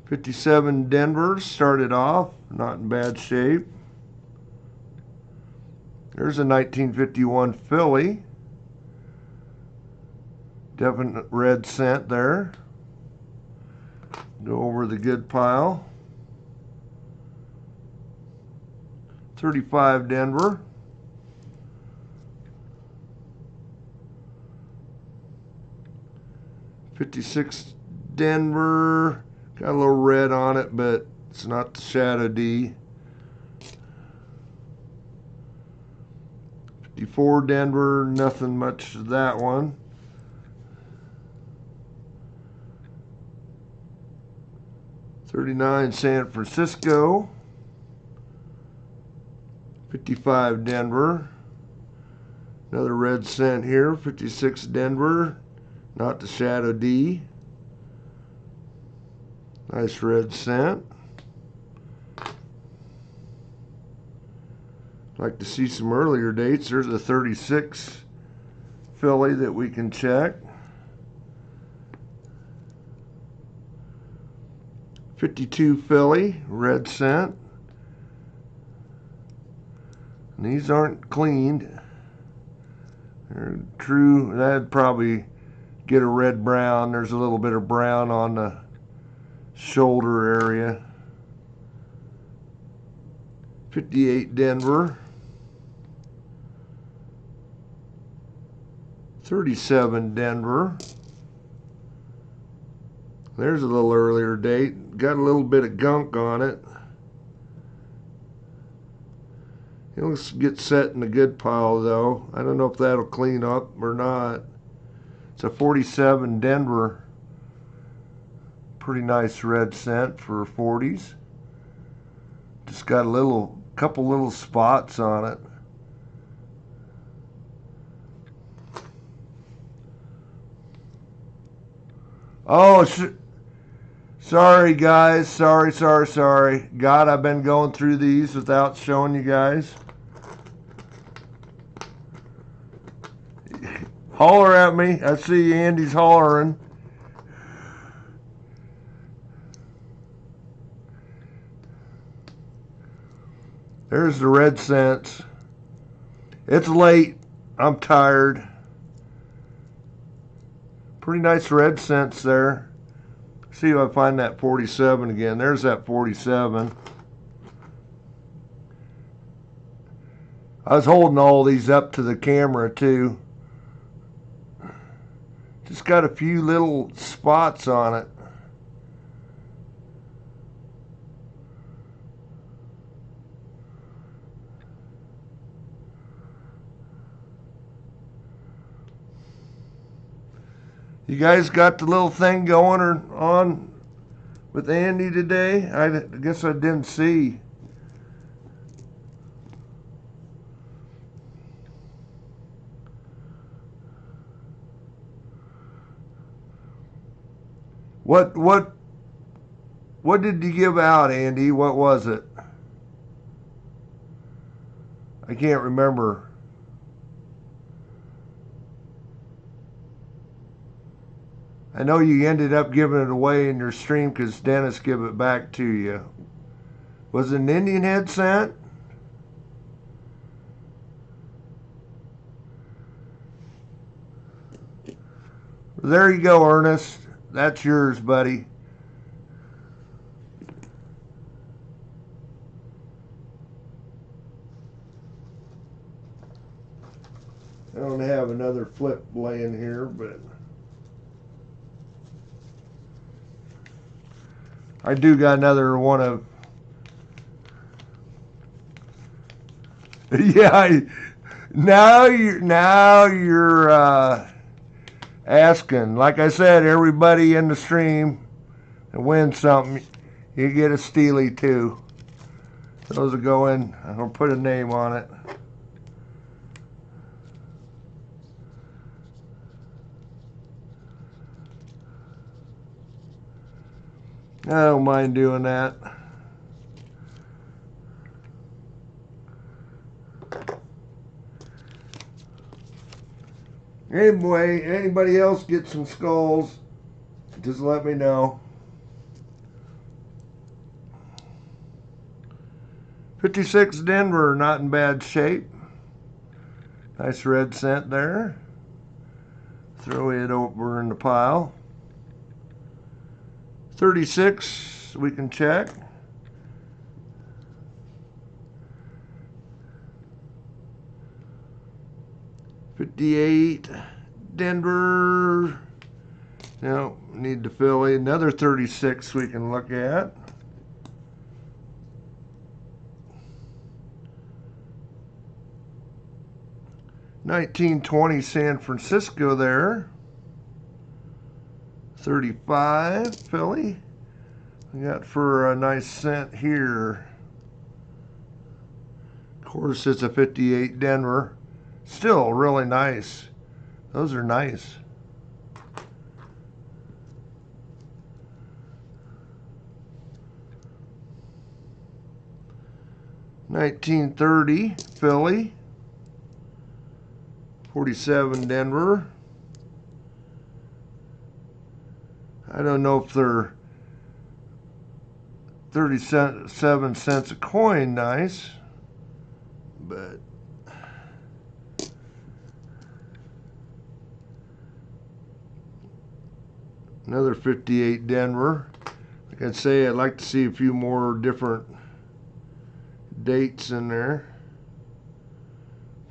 57 Denver started off, not in bad shape. There's a 1951 Philly. Definite red cent there. Go over the good pile. 35 Denver. 56 Denver. Got a little red on it, but it's not the Shadow D. 54 Denver, nothing much to that one. $39 San Francisco, 55 Denver, another red cent here, 56 Denver, not the Shadow D, nice red cent. Like to see some earlier dates. There's a 36 Philly that we can check. 52 Philly, red cent. And these aren't cleaned. They're true. That'd probably get a red brown. There's a little bit of brown on the shoulder area. 58 Denver. 37 Denver. There's a little earlier date. Got a little bit of gunk on it. It'll get set in a good pile though. I don't know if that'll clean up or not. It's a 47 Denver. Pretty nice red cent for 40s. Just got a couple little spots on it. Oh, sorry guys, sorry. God, I've been going through these without showing you guys. Holler at me. I see Andy's hollering. There's the red cents. It's late. I'm tired. Pretty nice red cents there. See if I find that 47 again. There's that 47. I was holding all these up to the camera too. Just got a few little spots on it. You guys got the little thing going on with Andy today? I guess I didn't see. What did you give out, Andy? What was it? I can't remember. I know you ended up giving it away in your stream because Dennis gave it back to you. Was it an Indian head cent? There you go, Ernest. That's yours, buddy. I don't have another flip laying here, but I do got another one of. Yeah, now you're asking. Like I said, everybody in the stream that wins something, you get a Steely too. Those will go in. I'm gonna put a name on it. I don't mind doing that. Anyway, anybody else get some skulls, just let me know. 56 Denver, not in bad shape. Nice red cent there. Throw it over in the pile. 36, we can check. $58 Denver. Now need to fill in another 36 we can look at. 1920 San Francisco there. 35 Philly. We got for a nice cent here. Of course, it's a 58 Denver. Still really nice. Those are nice. $19.30 Philly. 47 Denver. I don't know if they're 37 cents a coin nice, but another 58 Denver. Like I say, I'd like to see a few more different dates in there.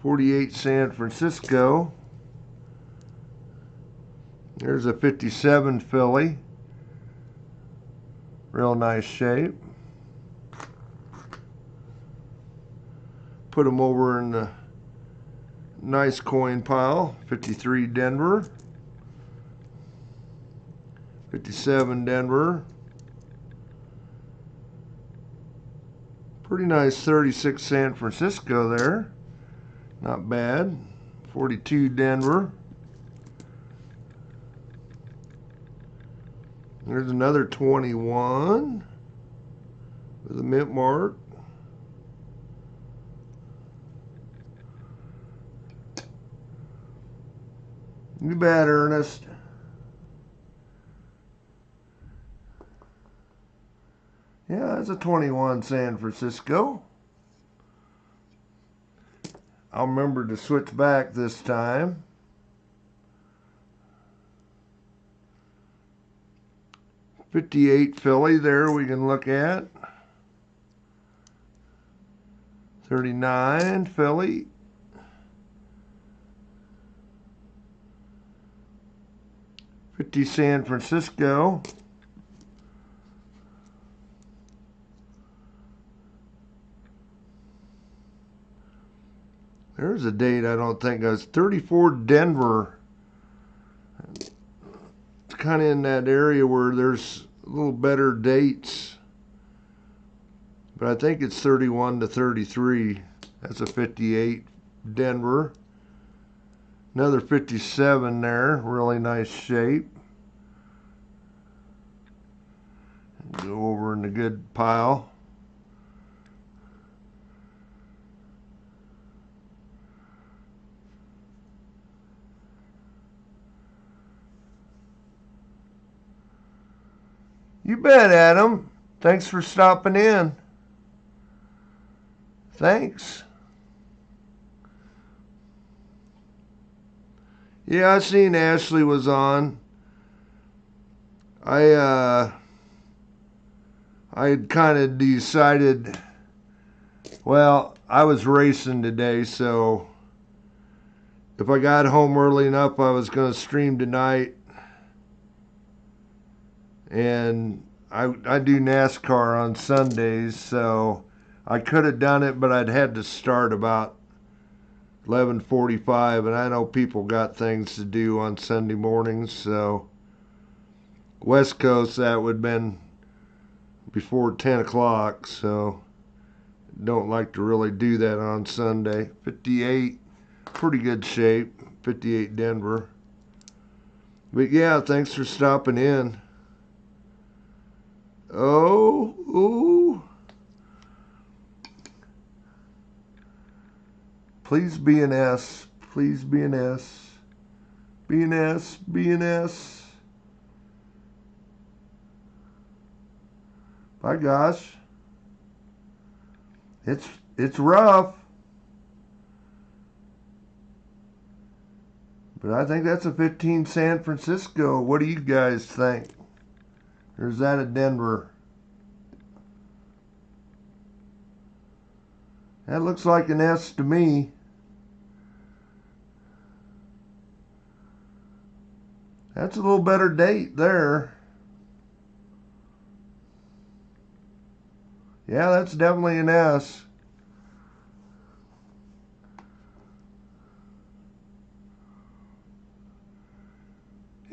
48 San Francisco. There's a 57 Philly. Real nice shape. Put them over in the nice coin pile. 53 Denver. 57 Denver. Pretty nice 36 San Francisco there. Not bad. 42 Denver. There's another 21 with a mint mark. You bet, Ernest. Yeah, that's a 21 San Francisco. I'll remember to switch back this time. $58 Philly there we can look at. 39 Philly. $50 San Francisco. There's a date I don't think I was. 34 Denver. It's kind of in that area where there's a little better dates. But I think it's 31 to 33. That's a 58 Denver. Another 57 there. Really nice shape. Go over in the good pile. You bet, Adam. Thanks for stopping in. Thanks. Yeah, I seen Ashley was on. I had kind of decided, well, I was racing today, so if I got home early enough, I was going to stream tonight. And I do NASCAR on Sundays, so I could have done it, but I'd had to start about 11:45, and I know people got things to do on Sunday mornings, so West Coast, that would have been before 10 o'clock, so don't like to really do that on Sunday. 58, pretty good shape. 58 Denver. But yeah, thanks for stopping in. Oh, ooh. Please be an S. Please be an S. Be an S. Be an S. My gosh. It's rough. But I think that's a 15 San Francisco. What do you guys think? Or is that a Denver? That looks like an S to me. That's a little better date there. Yeah, that's definitely an S.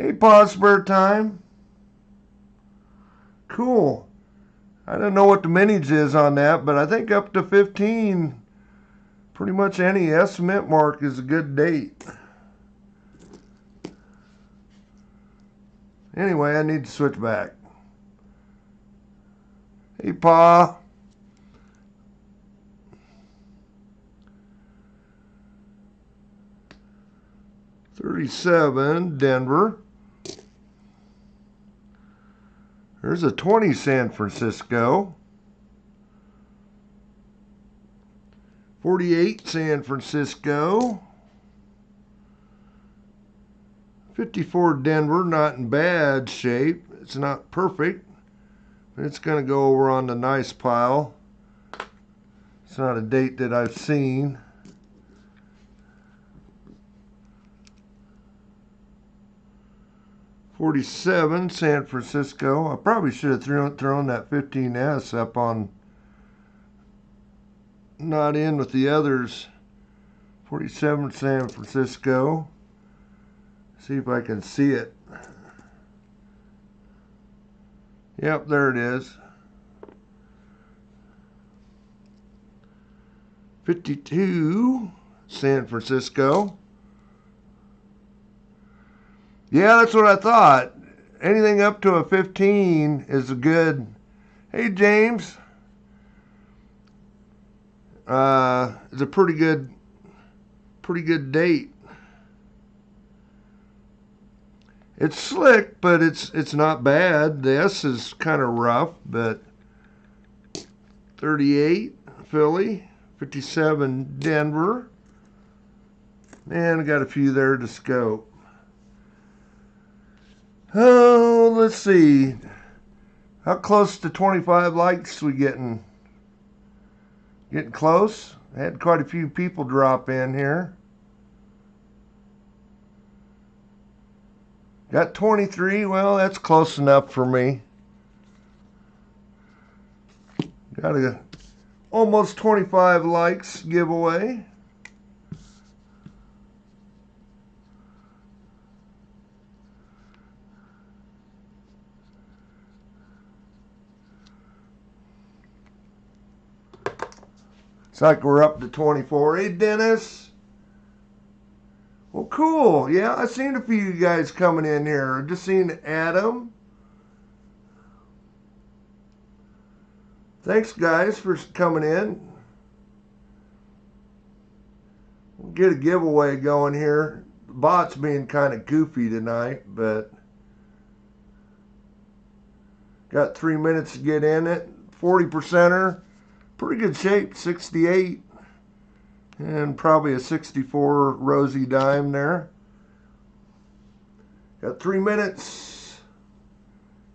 Hey, pause spare time. Cool. I don't know what the mintage is on that, but I think up to 15, pretty much any estimate mark is a good date. Anyway, I need to switch back. Hey, Pa. $37, Denver. There's a 20, San Francisco. 48, San Francisco. 54, Denver, not in bad shape. It's not perfect, but it's going to go over on the nice pile. It's not a date that I've seen. $47, San Francisco. I probably should have thrown that 15S up on, not in with the others. 47, San Francisco. See if I can see it. Yep, there it is. 52, San Francisco. Yeah, that's what I thought. Anything up to a 15 is a good. Hey, James. It's a pretty good date. It's slick, but it's not bad. The S is kind of rough, but 38, Philly. 57, Denver. And I got a few there to scope. Oh, let's see. How close to 25 likes we getting? Getting close? I had quite a few people drop in here. Got 23. Well, that's close enough for me. Got a almost 25 likes giveaway. It's like we're up to 24. Hey, Dennis. Well, cool. Yeah, I seen a few of you guys coming in here. I just seen Adam. Thanks, guys, for coming in. We'll get a giveaway going here. The bot's being kind of goofy tonight, but got 3 minutes to get in it. 40%er. Pretty good shape, 68. And probably a 64 rosy dime there. Got 3 minutes.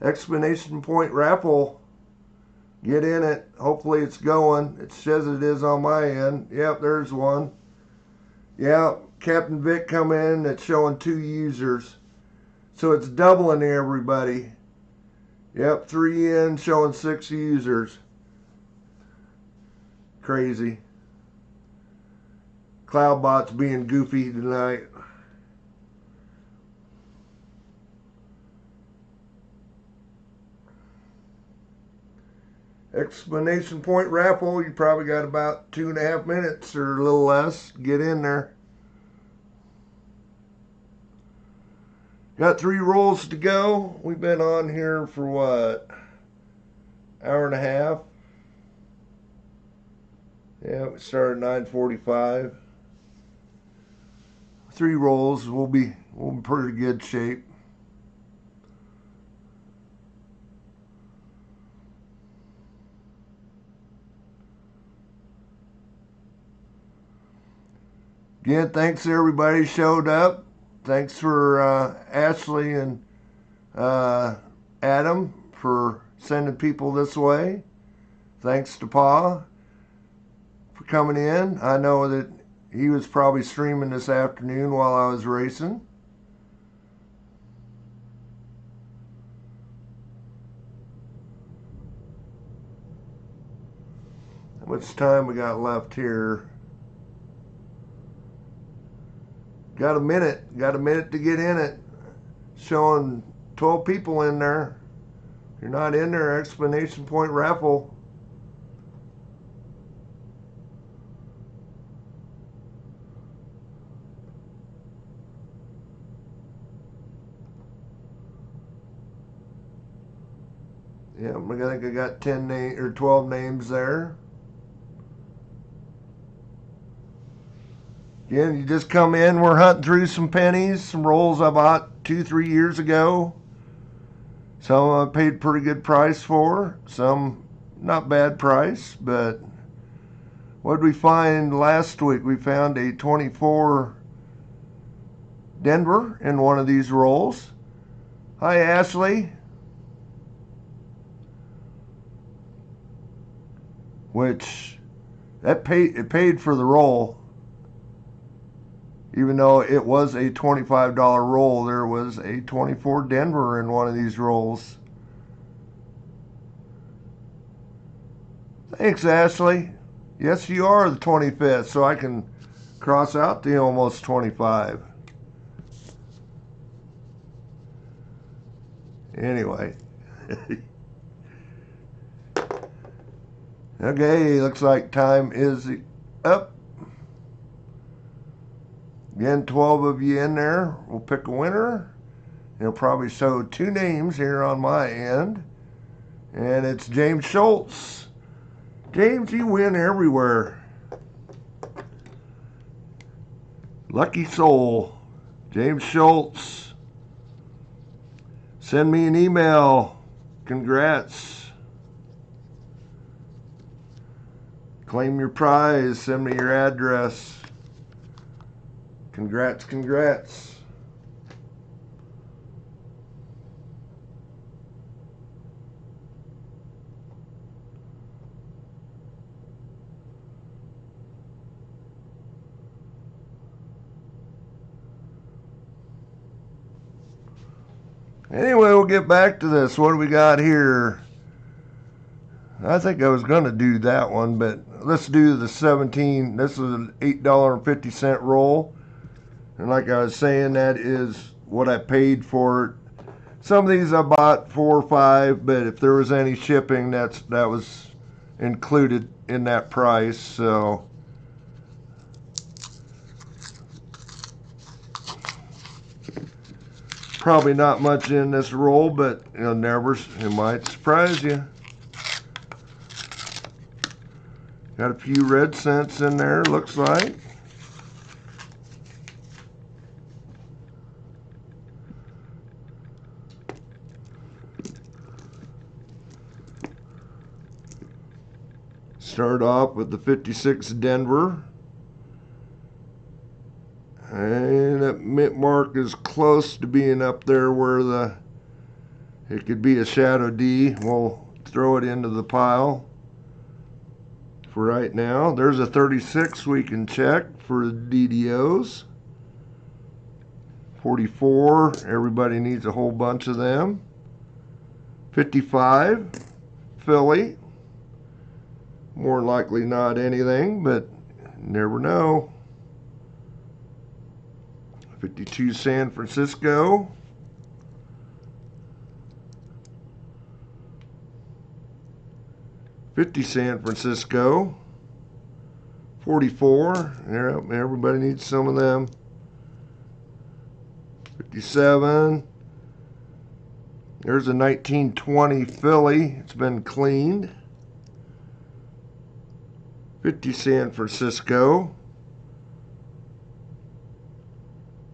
Exclamation point raffle. Get in it. Hopefully it's going. It says it is on my end. Yep, there's one. Yeah, Captain Vic come in. It's showing 2 users. So it's doubling everybody. Yep, 3 in, showing 6 users. Crazy. Cloudbot's being goofy tonight. Exclamation point raffle, you probably got about 2.5 minutes or a little less. Get in there. Got 3 rolls to go. We've been on here for what? Hour and a half. Yeah, we started at 9:45. 3 rolls, we'll be in pretty good shape. Again, thanks to everybody who showed up. Thanks for Ashley and Adam for sending people this way. Thanks to Pa for coming in. I know that he was probably streaming this afternoon while I was racing. How much time we got left here? Got a minute to get in it. showing 12 people in there. If you're not in there, exclamation point raffle. Yeah, I think I got 10 or 12 names there. Again, you just come in. We're hunting through some pennies, some rolls I bought 2-3 years ago. Some I paid pretty good price for. Some not bad price, but what did we find last week? We found a 24 Denver in one of these rolls. Hi, Ashley. Which it paid for the roll. Even though it was a $25 roll, there was a 24 Denver in one of these rolls. Thanks, Ashley. Yes, you are the 25th, so I can cross out the almost 25. Anyway. Okay, looks like time is up. Again, 12 of you in there. We'll pick a winner. It'll probably show 2 names here on my end. And it's James Schultz. James, you win everywhere. Lucky soul. James Schultz. Send me an email. Congrats. Claim your prize. Send me your address. Congrats, congrats. Anyway, we'll get back to this. What do we got here? I think I was going to do that one, but let's do the 17. This is an $8.50 roll. And like I was saying, that is what I paid for it. Some of these I bought $4 or $5, but if there was any shipping, that was included in that price. So probably not much in this roll, but it might surprise you. Got a few red cents in there, looks like. Start off with the 56 Denver. And that mint mark is close to being up there where it could be a shadow D. We'll throw it into the pile for right now. There's a 36 we can check for DDOs. 44, everybody needs a whole bunch of them. 55, Philly. More likely not anything, but never know. 52, San Francisco. 50, San Francisco. 44, everybody needs some of them. 57. There's a 1920 Philly. It's been cleaned. 50, San Francisco.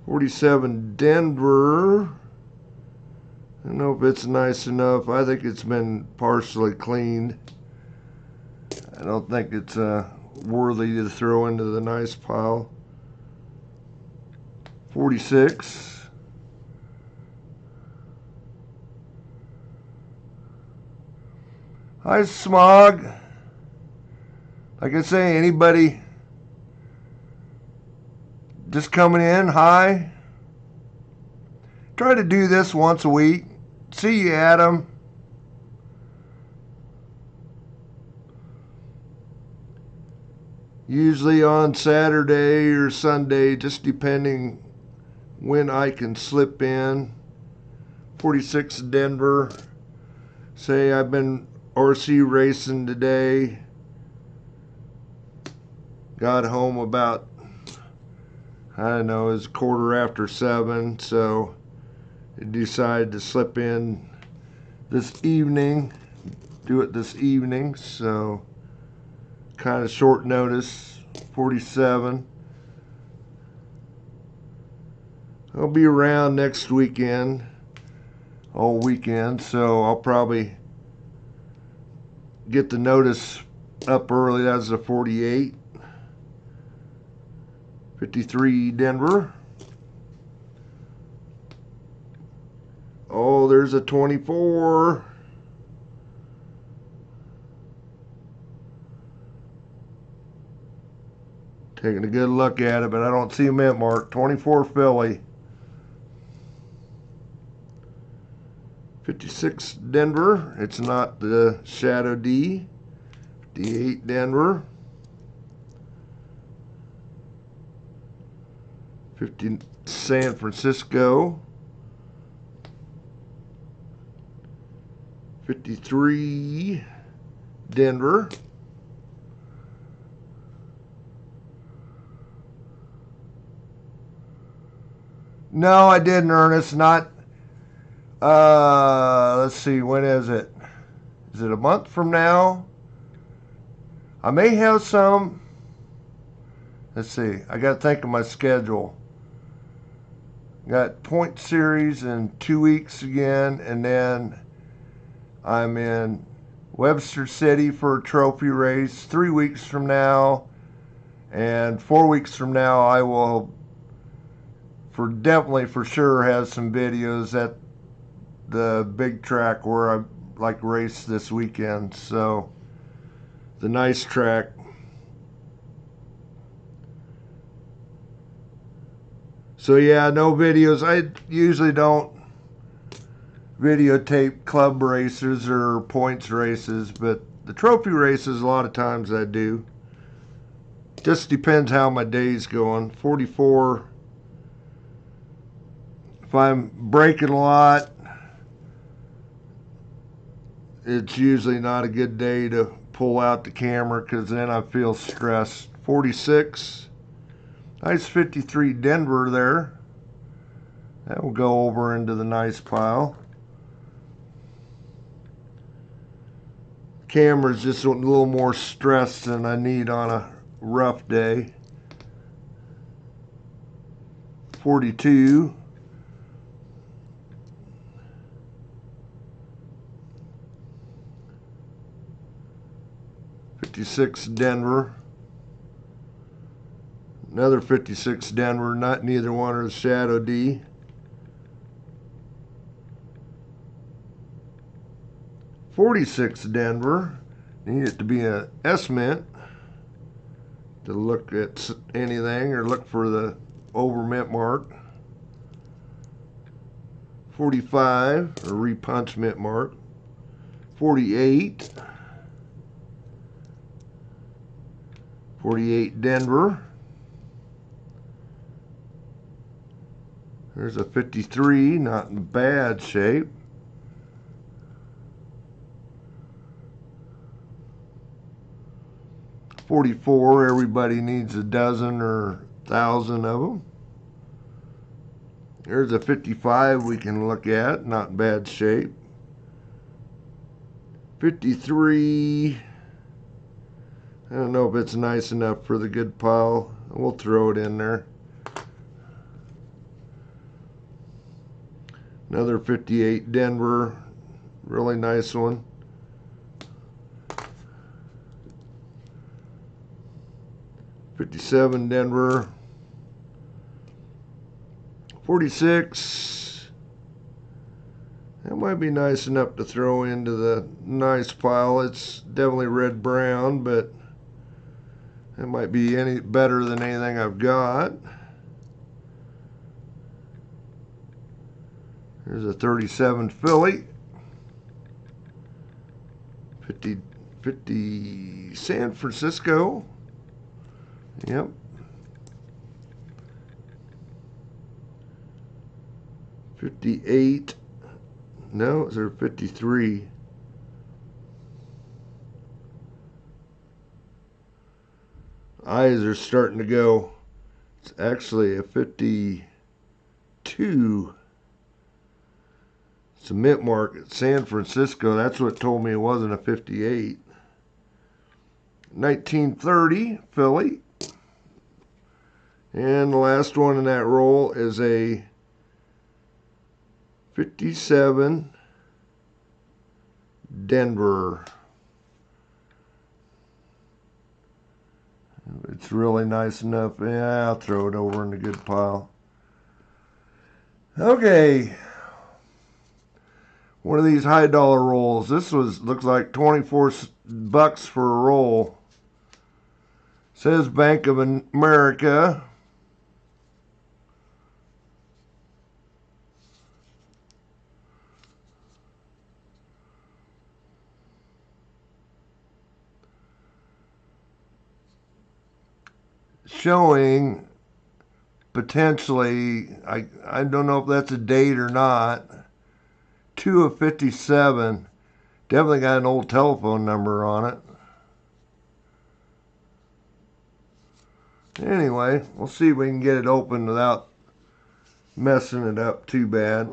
47, Denver. I don't know if it's nice enough. I think it's been partially cleaned. I don't think it's worthy to throw into the nice pile. 46. Hi, Smog. Like I say, anybody just coming in, hi. Try to do this once a week. See you, Adam. Usually on Saturday or Sunday, just depending when I can slip in. 46 Denver. Say I've been RC racing today. Got home about, I don't know, it was 7:15, so I decided to slip in this evening, do it this evening, so kind of short notice. 47. I'll be around next weekend, all weekend, so I'll probably get the notice up early. That's a 48. 53 Denver. Oh, there's a 24. Taking a good look at it, but I don't see a mint mark. 24 Philly. 56 Denver. It's not the Shadow D. 58 Denver. 50 San Francisco. 53 Denver. No, I didn't, Ernest. Not. Let's see. When is it? Is it a month from now? I may have some. Let's see. I got to think of my schedule. Got point series in 2 weeks again, and then I'm in Webster City for a trophy race 3 weeks from now, and 4 weeks from now I will definitely for sure have some videos at the big track where I like race this weekend. So the nice track. So yeah, no videos. I usually don't videotape club races or points races, but the trophy races a lot of times I do. Just depends how my day's going. 44. If I'm braking a lot, it's usually not a good day to pull out the camera because then I feel stressed. 46. Nice 53 Denver there. That will go over into the nice pile. Camera's just a little more stressed than I need on a rough day. 42. Denver. Another 56 Denver, not neither one are the Shadow D. 46 Denver. Need it to be a S mint to look at anything or look for the over mint mark. 45 or repunch mint mark. 48. 48 Denver. There's a 53, not in bad shape. 44, everybody needs a dozen or 1,000 of them. There's a 55 we can look at, not in bad shape. 53, I don't know if it's nice enough for the good pile. We'll throw it in there. Another 58 Denver, really nice one. 57 Denver. 46. That might be nice enough to throw into the nice pile. It's definitely red brown, but it might be any better than anything I've got. There's a 37 Philly. 50 San Francisco. Yep. 58 No, it's 53. Eyes are starting to go. It's actually a 52. It's a mint market, San Francisco. That's what told me it wasn't a 58. 1930 Philly. And the last one in that roll is a 57 Denver. It's really nice enough. Yeah, I'll throw it over in the good pile. Okay. One of these high dollar rolls. This looks like 24 bucks for a roll. Says Bank of America. Showing potentially, I don't know if that's a date or not, 2 of 57. Definitely got an old telephone number on it. Anyway, we'll see if we can get it open without messing it up too bad.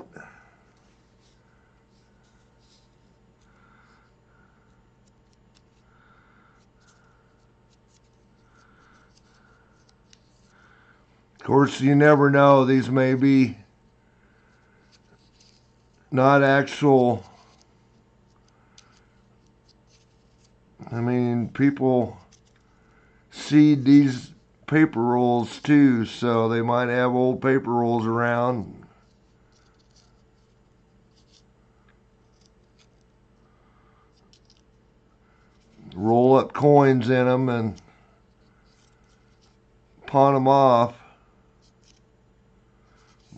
Of course, you never know. These may be not actual. I mean, people seed these paper rolls too, so they might have old paper rolls around. Roll up coins in them and pawn them off.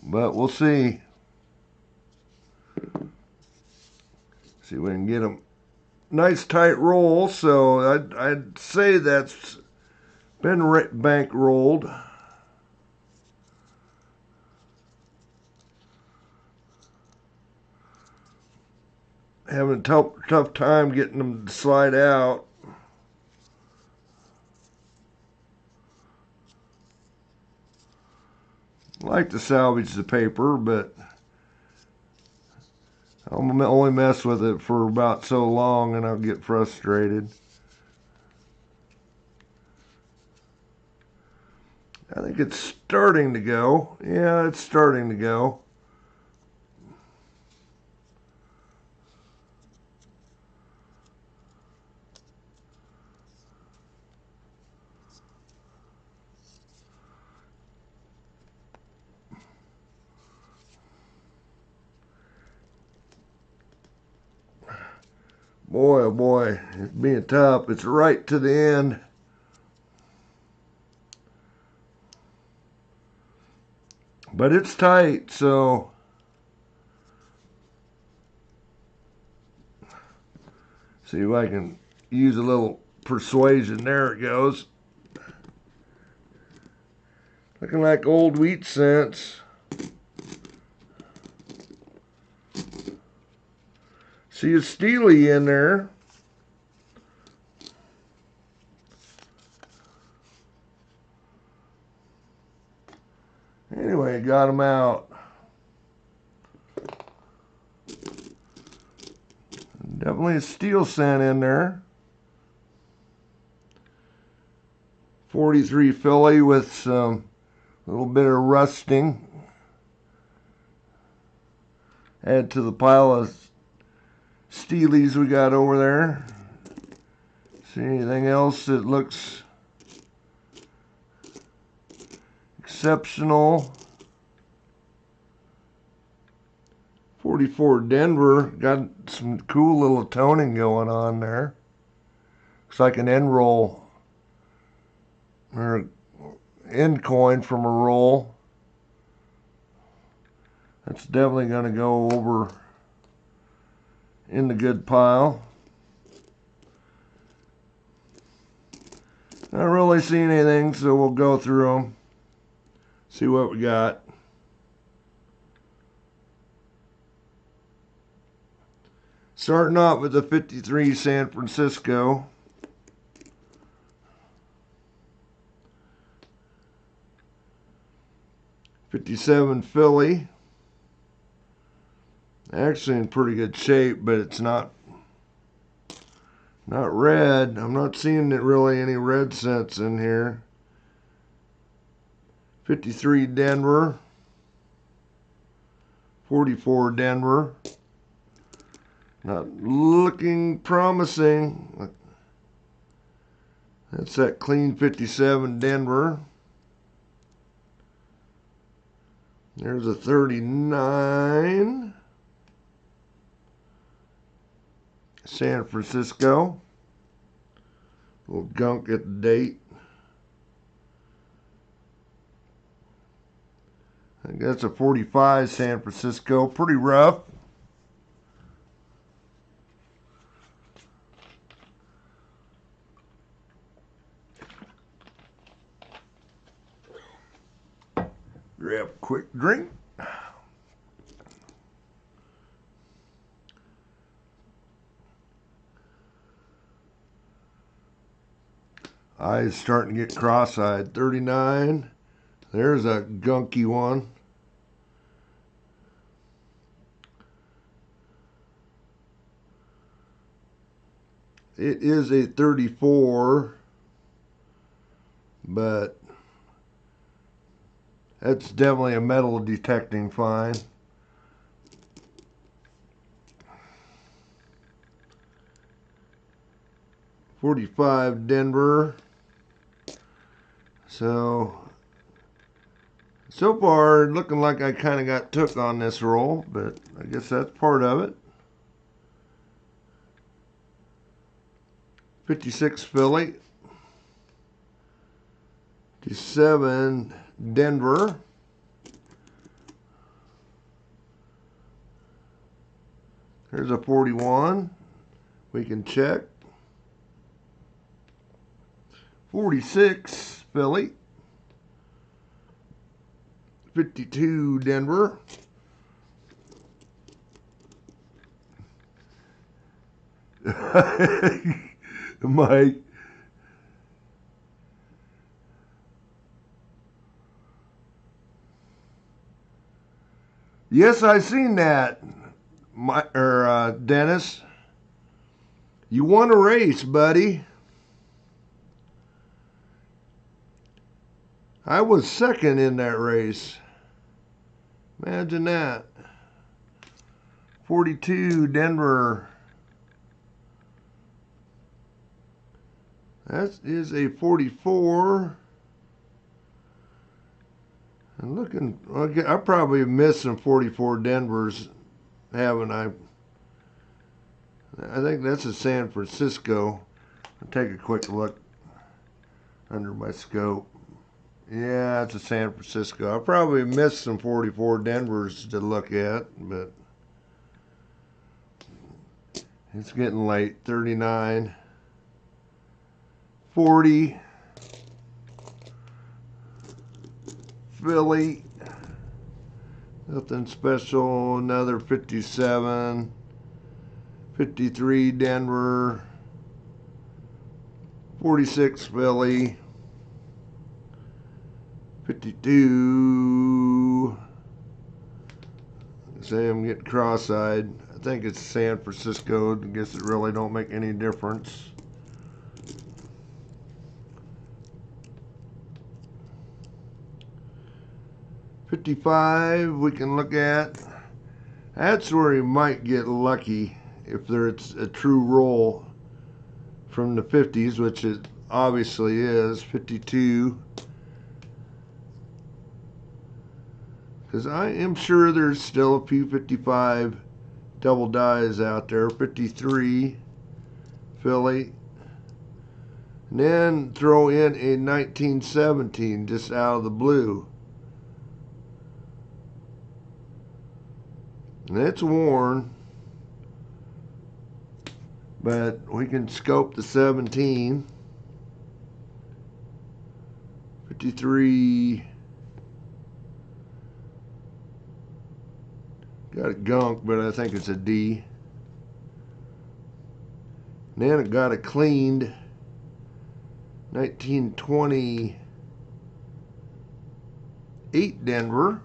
But we'll see. See if we can get them. Nice tight roll, so I'd say that's been bank rolled. Having a tough time getting them to slide out. I like to salvage the paper, but I'll only mess with it for about so long and I'll get frustrated. I think it's starting to go. Yeah, it's starting to go. Boy, oh boy, it's being tough. It's right to the end. But it's tight, so see if I can use a little persuasion. There it goes. Looking like old wheat cents. See a steely in there. Anyway, got them out. Definitely a steel cent in there. 43 Philly with some little bit of rusting. Add to the pile of steelies we got over there. See anything else that looks exceptional? 44 Denver, got some cool little toning going on there. Looks like an end roll or end coin from a roll. That's definitely going to go over in the good pile. Not really seeing anything, so we'll go through them, see what we got. Starting off with the 53 San Francisco. '57 Philly. Actually in pretty good shape, but it's not red. I'm not seeing it really any red cents in here. 53 Denver. 44 Denver. Not looking promising. That's that clean 57 Denver. There's a 39 San Francisco. Little gunk at the date. I think that's a 45 San Francisco. Pretty rough. Grab a quick drink. Eyes starting to get cross-eyed. 39. There's a gunky one. It is a 34, but that's definitely a metal detecting fine. '45 Denver. So far looking like I kind of got took on this roll, but I guess that's part of it. 56 Philly. 57 Denver. Here's a 41. We can check. 46 Philly. 52 Denver. Mike. Yes, I seen that. Dennis. You won a race, buddy. I was second in that race. Imagine that. 42 Denver. That is a 44. And looking, I probably missed some 44 Denvers, haven't I? I think that's a San Francisco. I'll take a quick look under my scope. Yeah, it's a San Francisco. I probably missed some 44 Denvers to look at, but it's getting late. 39. 40. Philly. Nothing special. Another 57. 53 Denver. 46 Philly. 52. Say I'm getting cross-eyed. I think it's San Francisco. I guess it really don't make any difference. '55 we can look at. That's where you might get lucky if there's a true roll from the 50s, which it obviously is. 52. Because I am sure there's still a few 55 double dies out there. 53 Philly. And then throw in a 1917 just out of the blue. And it's worn, but we can scope the 17. 53. Got a gunk, but I think it's a D. And then it got it cleaned 1928 Denver.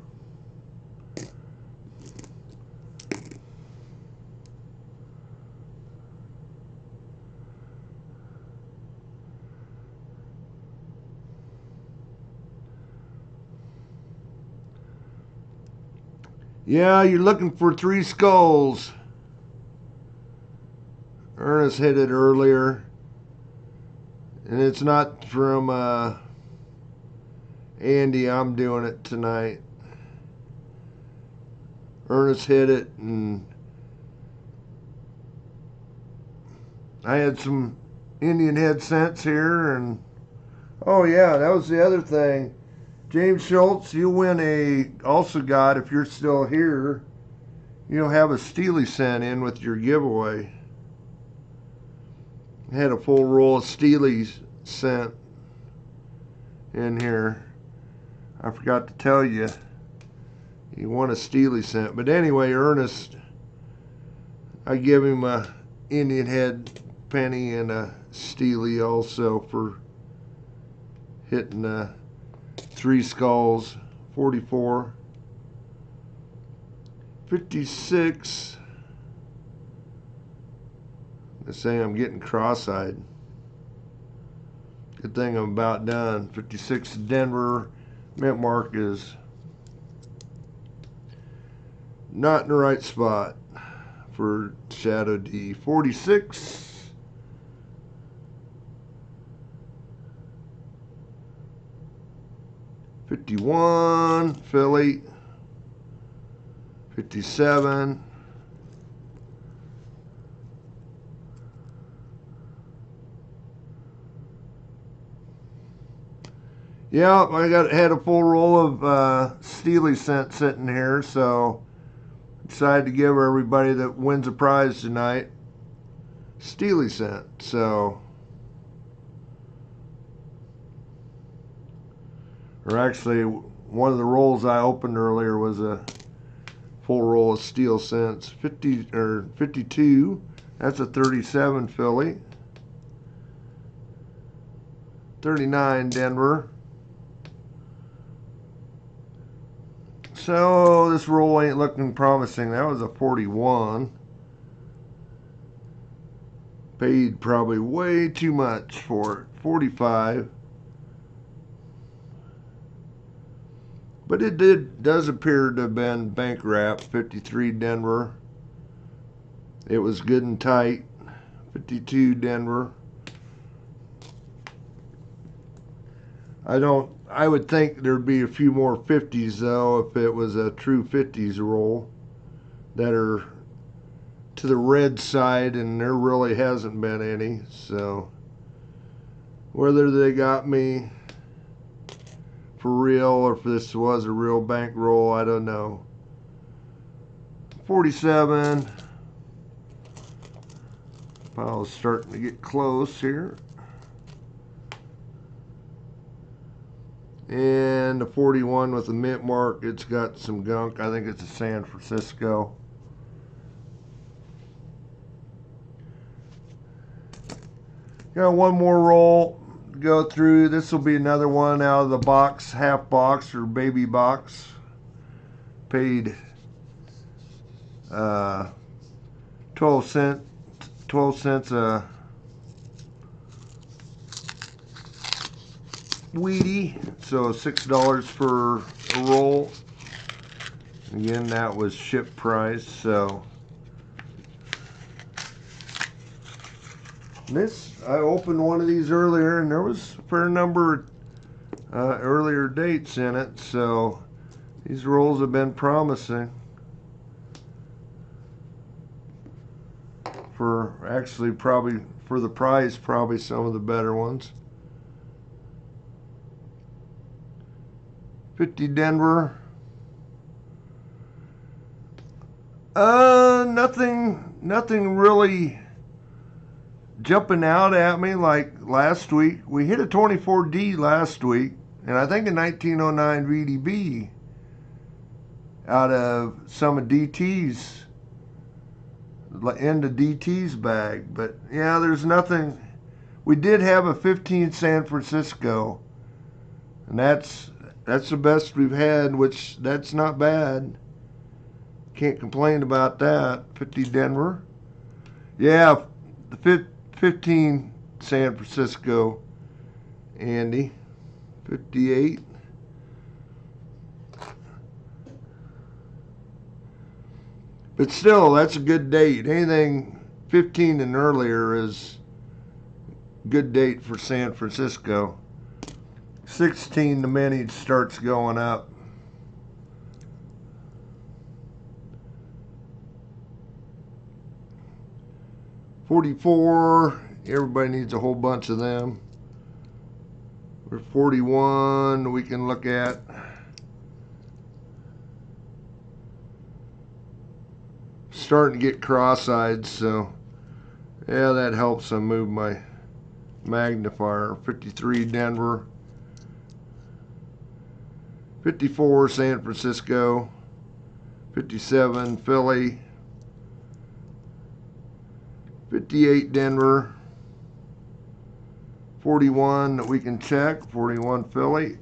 Yeah, you're looking for 3 skulls. Ernest hit it earlier. And it's not from Andy. I'm doing it tonight. Ernest hit it, and I had some Indian head cents here. And oh yeah, that was the other thing. James Schultz, you win also got, if you're still here, you'll have a Steely cent in with your giveaway. I had a full roll of Steely cent in here. I forgot to tell you, you won a Steely cent. But anyway, Ernest, I give him a Indian head penny and a Steely also for hitting 3 skulls. 44, 56. I say I'm getting cross-eyed. Good thing I'm about done. 56 Denver. Mint mark is not in the right spot for Shadow D. 46. 51 Philly. 57. Yeah, I had a full roll of Steely cent sitting here, so decided to give everybody that wins a prize tonight Steely cent. So, or actually, one of the rolls I opened earlier was a full roll of steel cents. 50 or 52. That's a 37 Philly. 39 Denver. So this roll ain't looking promising. That was a 41. Paid probably way too much for it. 45. But it does appear to have been bank wrapped. 53 Denver. It was good and tight. 52 Denver. I would think there'd be a few more 50s though if it was a true 50s roll that are to the red side, and there really hasn't been any. So whether they got me for real or if this was a real bank roll, I don't know. 47. Pile's starting to get close here. And the 41 with the mint mark, it's got some gunk. I think it's a San Francisco. Got one more roll to go through. This will be another one out of the box, half box or baby box. Paid 12 cents a wheatie, so $6 for a roll. Again, that was ship price. So this, I opened one of these earlier, and there was a fair number earlier dates in it. So these rolls have been promising for actually probably for the price, probably some of the better ones. 50 Denver. Nothing really jumping out at me like last week. We hit a 24D last week, and I think a 1909 VDB out of some of DT's end of DT's bag. But yeah, there's nothing. We did have a 15 San Francisco, and that's the best we've had, which that's not bad. Can't complain about that. 50 Denver. Yeah, the 15 San Francisco, Andy. 58. But still, that's a good date. Anything 15 and earlier is good date for San Francisco. 16, the mintage starts going up. $44, everybody needs a whole bunch of them. We're 41, we can look at. Starting to get cross-eyed, so yeah, that helps I move my magnifier. 53 Denver. 54 San Francisco. 57 Philly. 58 Denver. 41 that we can check. 41 Philly.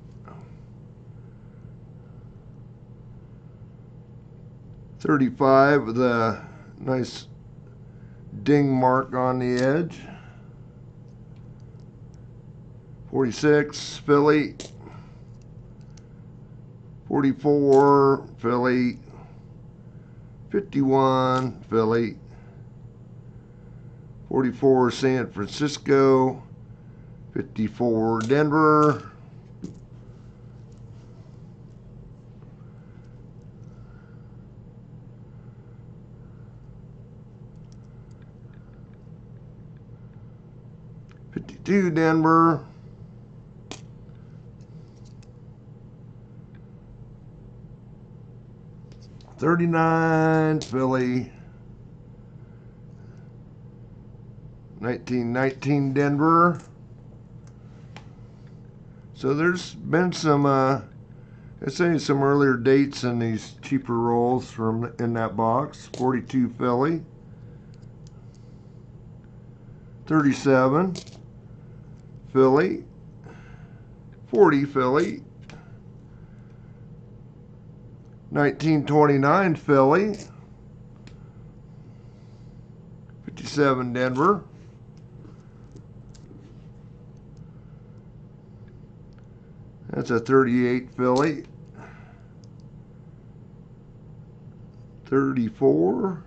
35 with a nice ding mark on the edge. 46 Philly. 44 Philly. 51 Philly. 44 San Francisco. 54 Denver. 52 Denver. 39 Philly. 1919 Denver. So there's been some I'd say some earlier dates in these cheaper rolls from in that box. 42 Philly. 37 Philly. 40 Philly. 1929 Philly. 57 Denver. That's a 38 Philly. 34.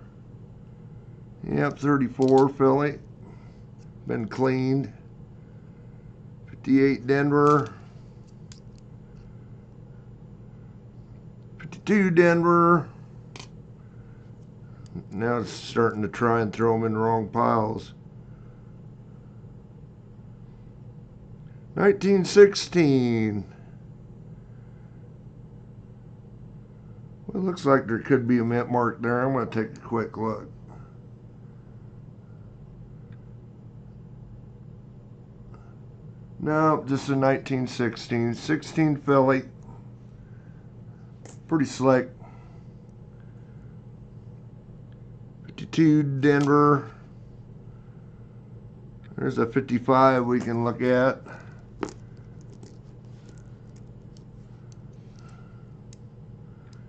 Yep, 34 Philly. Been cleaned. 58 Denver. 52 Denver. Now it's starting to try and throw them in the wrong piles. 1916. Well, it looks like there could be a mint mark there. I'm going to take a quick look. No, just a 1916. 16 Philly. Pretty slick. 52 Denver. There's a 55 we can look at.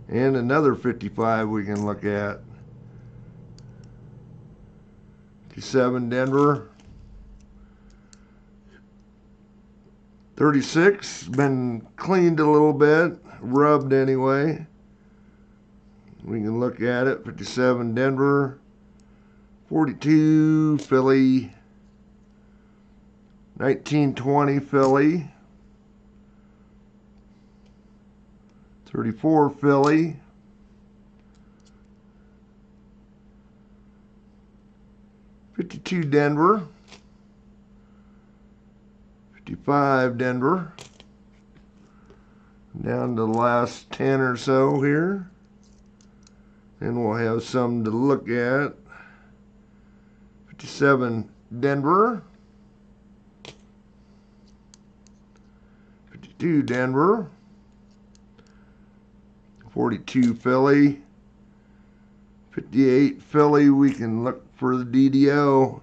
And another 55 we can look at. 57 Denver. 36, been cleaned a little bit, rubbed anyway. We can look at it. 57 Denver. 42 Philly. 1920 Philly. 34 Philly. 52 Denver. 55 Denver. Down to the last 10 or so here. Then we'll have some to look at. 57 Denver. 52 Denver. 42 Philly. 58 Philly, we can look for the DDO.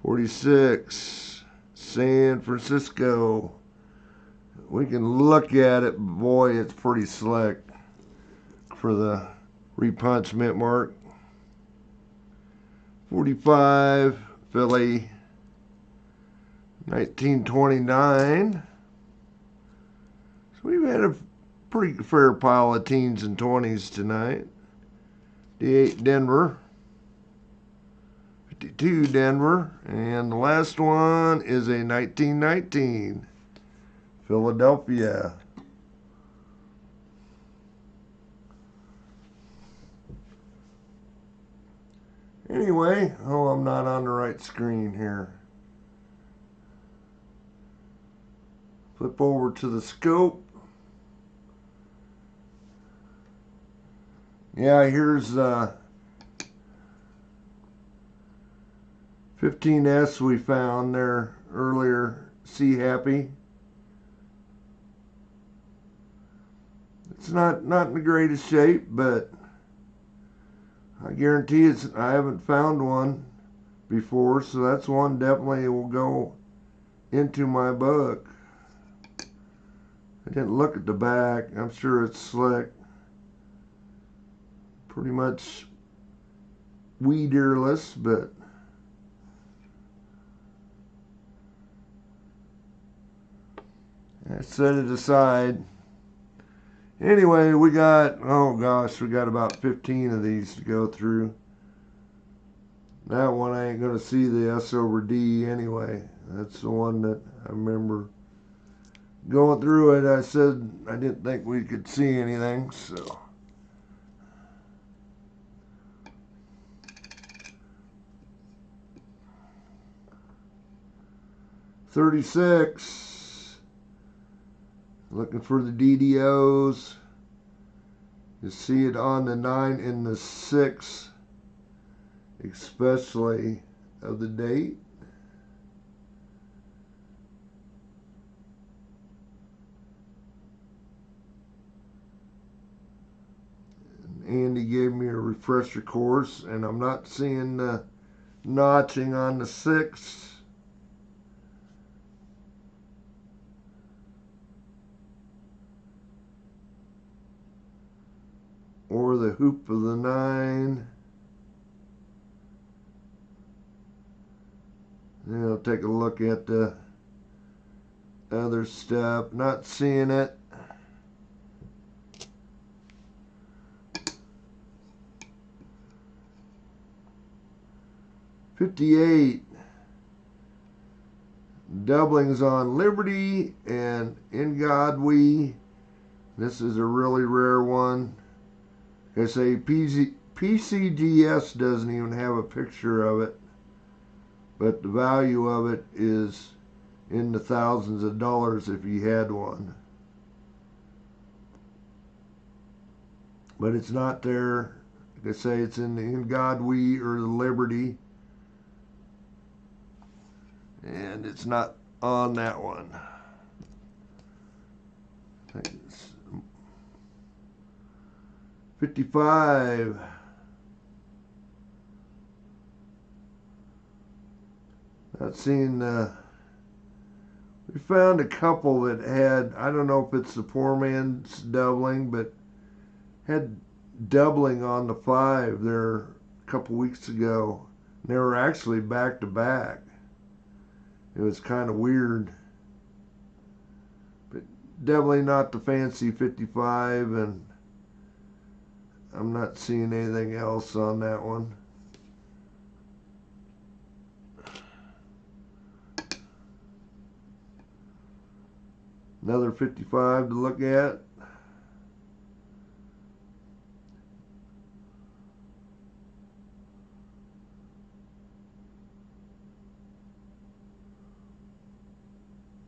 46 San Francisco. We can look at it, boy, it's pretty slick for the repunch mint mark. 45 Philly, 1929. So we've had a pretty fair pile of teens and 20s tonight. 58 Denver, 52 Denver, and the last one is a 1919 Philadelphia. Anyway, oh, I'm not on the right screen here. Flip over to the scope. Yeah, here's 15S we found there earlier. See Happy. It's not in the greatest shape, but I guarantee I haven't found one before, so that's one definitely will go into my book. I didn't look at the back. I'm sure it's slick. Pretty much weed earless, but I set it aside. Anyway, we got, oh gosh, we got about 15 of these to go through. That one I ain't going to see the S over D anyway. That's the one that I remember going through it. I said I didn't think we could see anything, so. $36. Looking for the DDOs. You see it on the 9 and the 6, especially of the date. Andy gave me a refresher course, and I'm not seeing the notching on the 6. Or the hoop of the 9. Then I'll take a look at the other stuff. Not seeing it. $58. Doublings on Liberty and In God We. This is a really rare one. I say PCGS doesn't even have a picture of it, but the value of it is in the thousands of dollars if you had one. But it's not there. Like I say, it's in God We or the Liberty, and it's not on that one. I think it's 55. Not seeing we found a couple that had, I don't know if it's the poor man's doubling, but had doubling on the 5 there a couple weeks ago. They were actually back to back. It was kind of weird. But definitely not the fancy 55, and I'm not seeing anything else on that one. Another 55 to look at.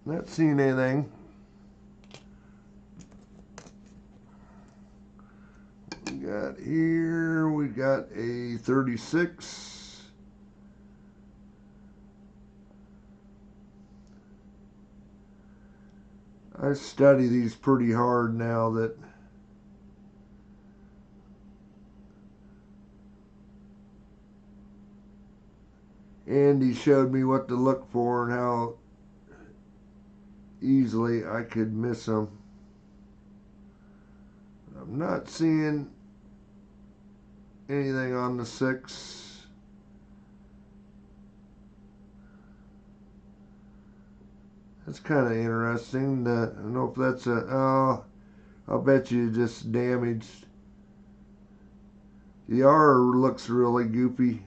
Not seeing anything. We got a 36. I study these pretty hard now that Andy showed me what to look for and how easily I could miss them. I'm not seeing anything on the 6. That's kind of interesting. I don't know if that's a, oh, I'll bet you just damaged. The R looks really goofy.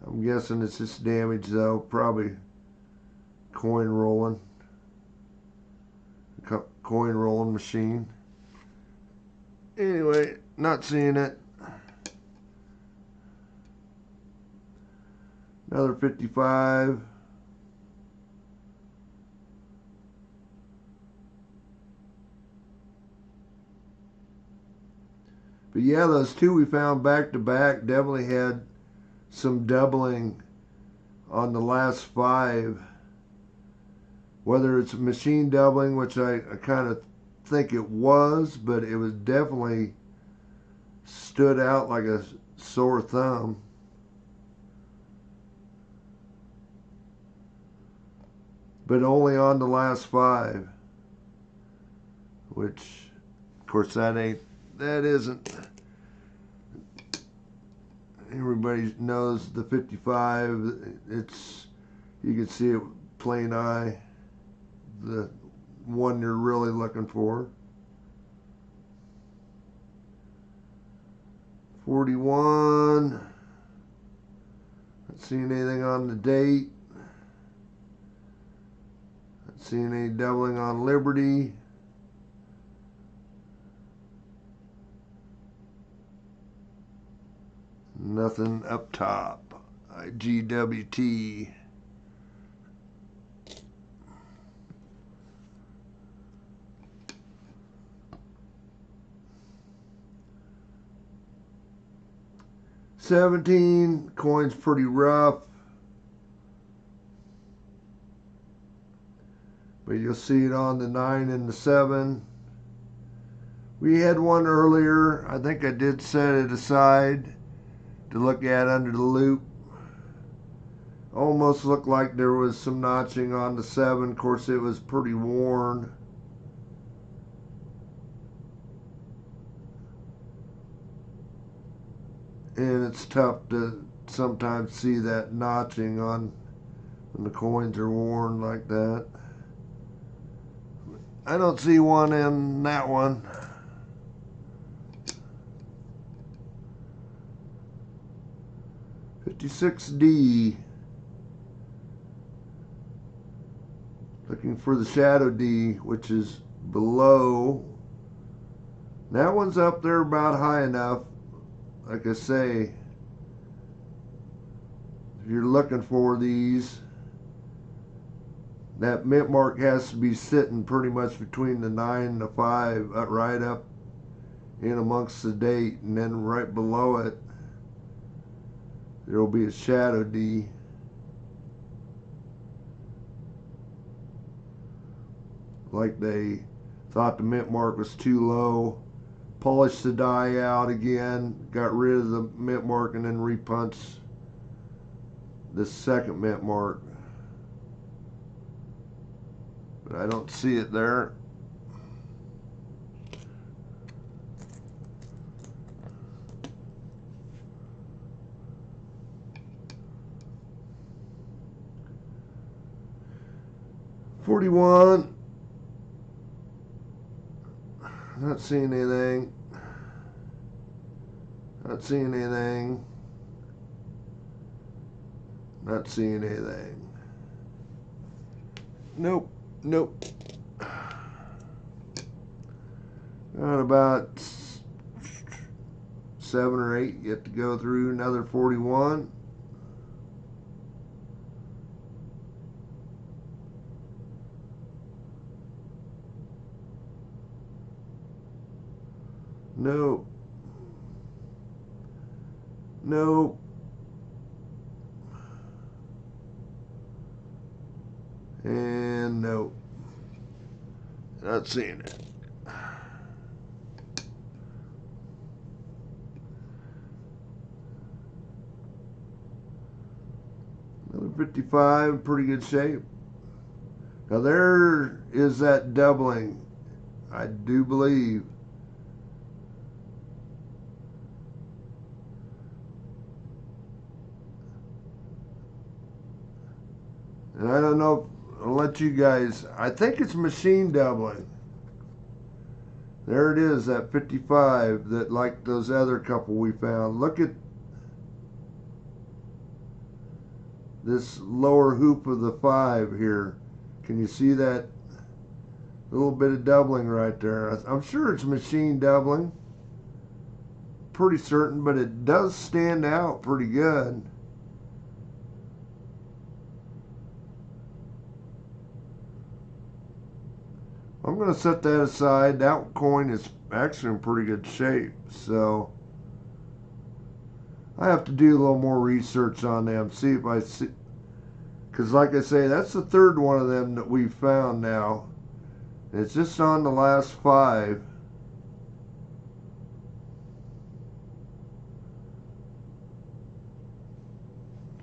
I'm guessing it's just damaged though, probably coin rolling. Coin rolling machine. Anyway, not seeing it. Another 55. But yeah, those two we found back to back definitely had some doubling on the last 5. Whether it's machine doubling, which I kind of think it was, but it was definitely stood out like a sore thumb. But only on the last 5, which of course that isn't. Everybody knows the 55. It's, you can see it plain eye, the one you're really looking for. 41. Not seeing anything on the date. Not seeing any doubling on Liberty. Nothing up top. IGWT. $17. Coin's pretty rough, but you'll see it on the 9 and the 7. We had one earlier. I think I did set it aside to look at under the loop. Almost looked like there was some notching on the 7. Of course, it was pretty worn. And it's tough to sometimes see that notching on when the coins are worn like that. I don't see one in that one. $56D. Looking for the shadow D, which is below. That one's up there about high enough. Like I say, if you're looking for these, that mint mark has to be sitting pretty much between the 9 and the 5, right up in amongst the date, and then right below it there will be a shadow D. Like they thought the mint mark was too low, polished the die out again, got rid of the mint mark, and then repunched the second mint mark. But I don't see it there. $41. Not seeing anything. Not seeing anything. Not seeing anything. Nope. Nope. Got about 7 or 8 yet to go through. Another 41. Nope. Nope. And nope. Not seeing it. 755, pretty good shape. Now there is that doubling, I do believe. And I don't know, I'll let you guys, I think it's machine doubling. There it is, that 55, that like those other couple we found. Look at this lower hoop of the 5 here. Can you see that little bit of doubling right there? I'm sure it's machine doubling. Pretty certain, but it does stand out pretty good. I'm going to set that aside. That coin is actually in pretty good shape, so I have to do a little more research on them, see if I see, because like I say, that's the third one of them that we've found now. It's just on the last 5.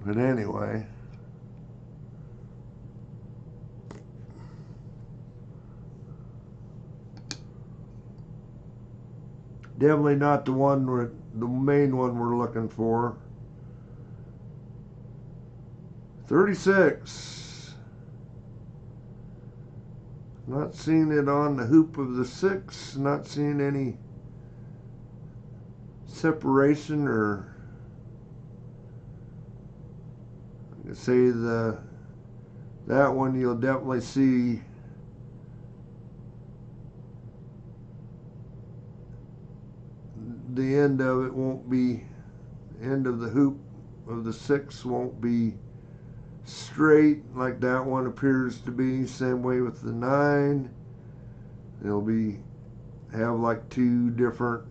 But anyway, definitely not the main one we're looking for. 36. Not seeing it on the hoop of the 6. Not seeing any separation, or I could say that one you'll definitely see the end of it won't be, end of the hoop of the 6 won't be straight like that one appears to be. Same way with the 9. It'll be have like 2 different,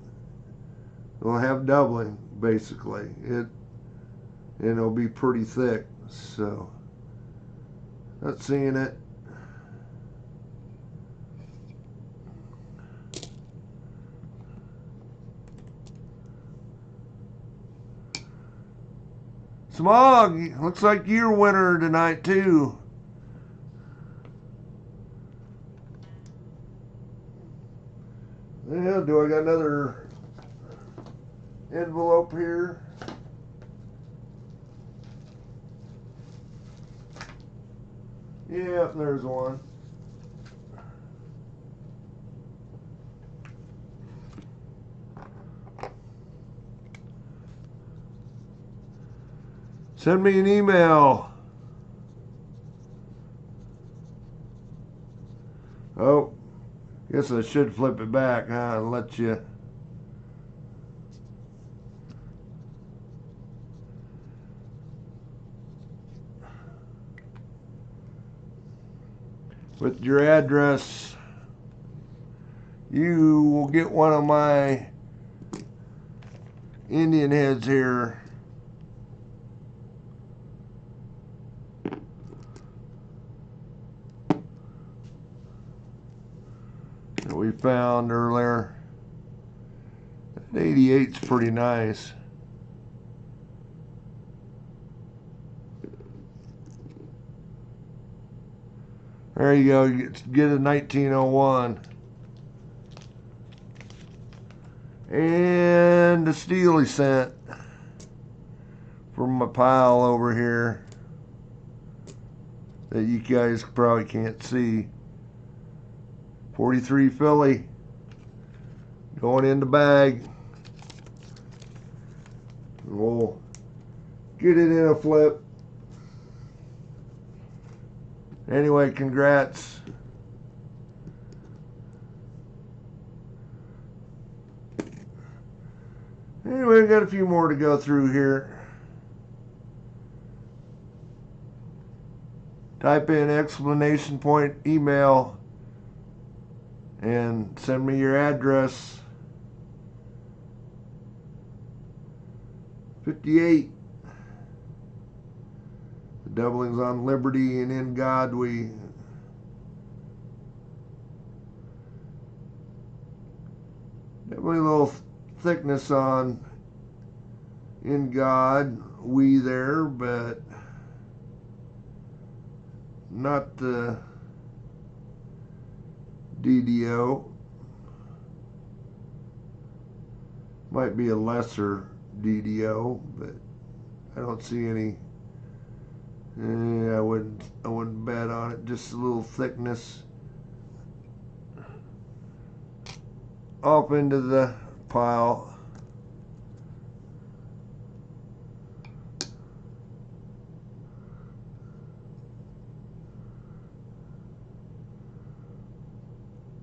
it'll have doubling basically. And it'll be pretty thick, so not seeing it. Smog, looks like you're winner tonight too. Yeah, do I got another envelope here? Yeah, there's one. Send me an email. Oh, guess I should flip it back, huh, and let you. With your address, you will get one of my Indian heads here. That we found earlier. That 88's pretty nice. There you go, you get a 1901. And the steel he sent from my pile over here that you guys probably can't see. 43 Philly going in the bag. We'll get it in a flip. Anyway, congrats. Anyway, we got a few more to go through here. Type in exclamation point email and send me your address. 58. The doublings on Liberty, and in God we. Definitely a little thickness on in God we there, but not the DDO. Might be a lesser DDO, but I don't see any. I wouldn't bet on it. Just a little thickness. Off into the pile.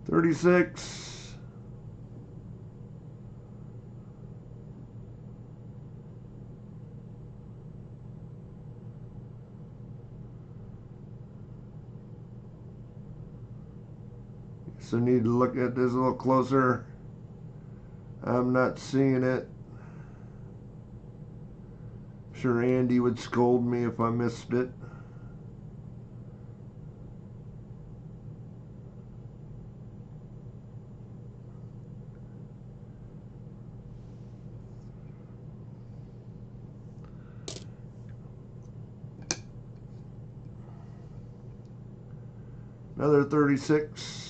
$36. So need to look at this a little closer. I'm not seeing it. I'm sure Andy would scold me if I missed it. Another 36.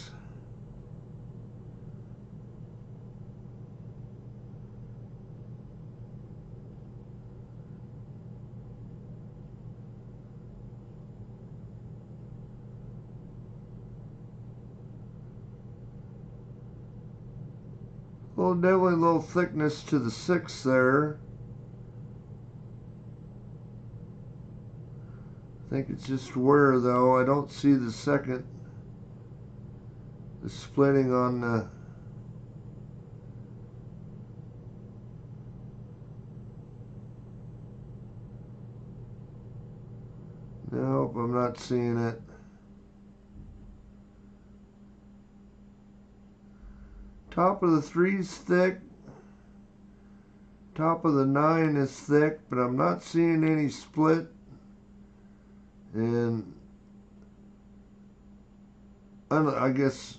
Well, definitely a little thickness to the 6 there. I think it's just wear though. I don't see the second. The splitting on the nope, I'm not seeing it. Top of the 3 is thick. Top of the 9 is thick, but I'm not seeing any split. And I guess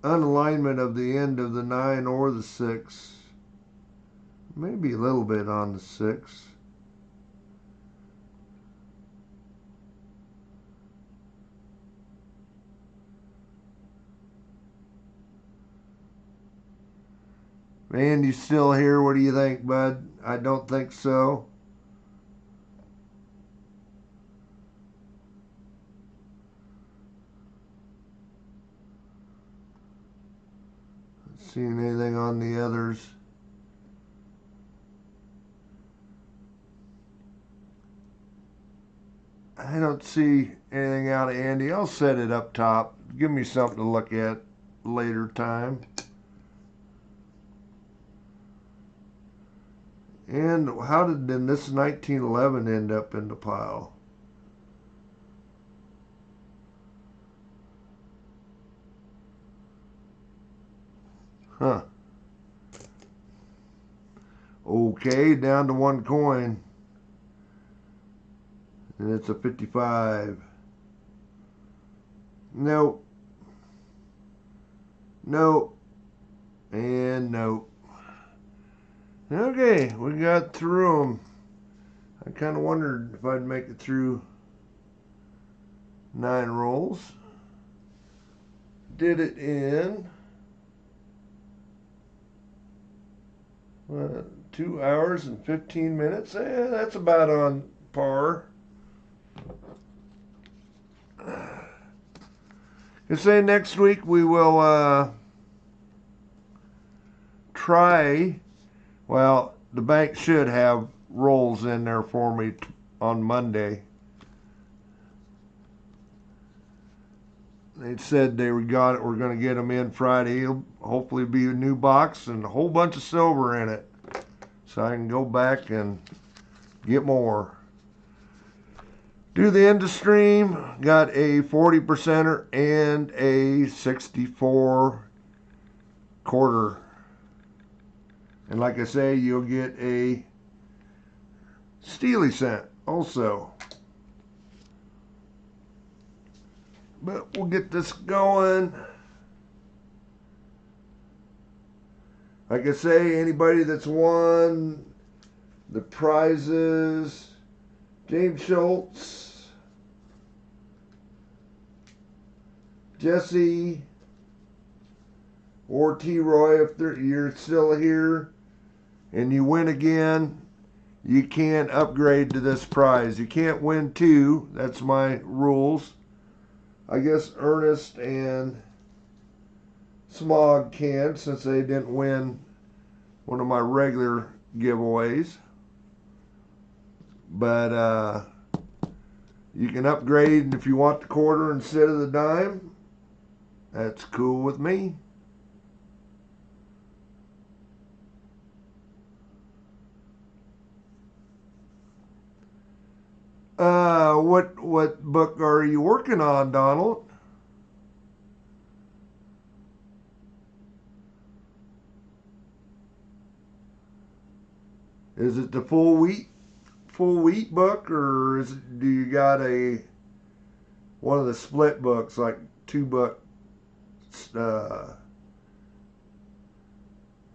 unalignment of the end of the 9 or the 6. Maybe a little bit on the 6. Man, you still here? What do you think, bud? I don't think so. Not seeing anything on the others. I don't see anything out of Andy. I'll set it up top. Give me something to look at later time. And how did then this 1911 end up in the pile? Huh. Okay, down to 1 coin. And it's a 55. Nope. Nope. And nope. Okay, we got through them. I kind of wondered if I'd make it through 9 rolls. Did it in 2 hours and 15 minutes. That's about on par. I say next week we will try. Well, the bank should have rolls in there for me on Monday. They said they were going to get them in Friday. It'll hopefully be a new box and a whole bunch of silver in it, so I can go back and get more. Do the end of stream. Got a 40%er and a 64 quarter. And like I say, you'll get a Steely cent also. But we'll get this going. Like I say, anybody that's won the prizes, James Schultz, Jesse or T-Roy, if you're still here and you win again, you can't upgrade to this prize. You can't win two. That's my rules. I guess Ernest and Smog can, since they didn't win one of my regular giveaways. But you can upgrade, and if you want the quarter instead of the dime, that's cool with me. What book are you working on, Donald? Is it the full wheat book, or do you got one of the split books, like 2 books?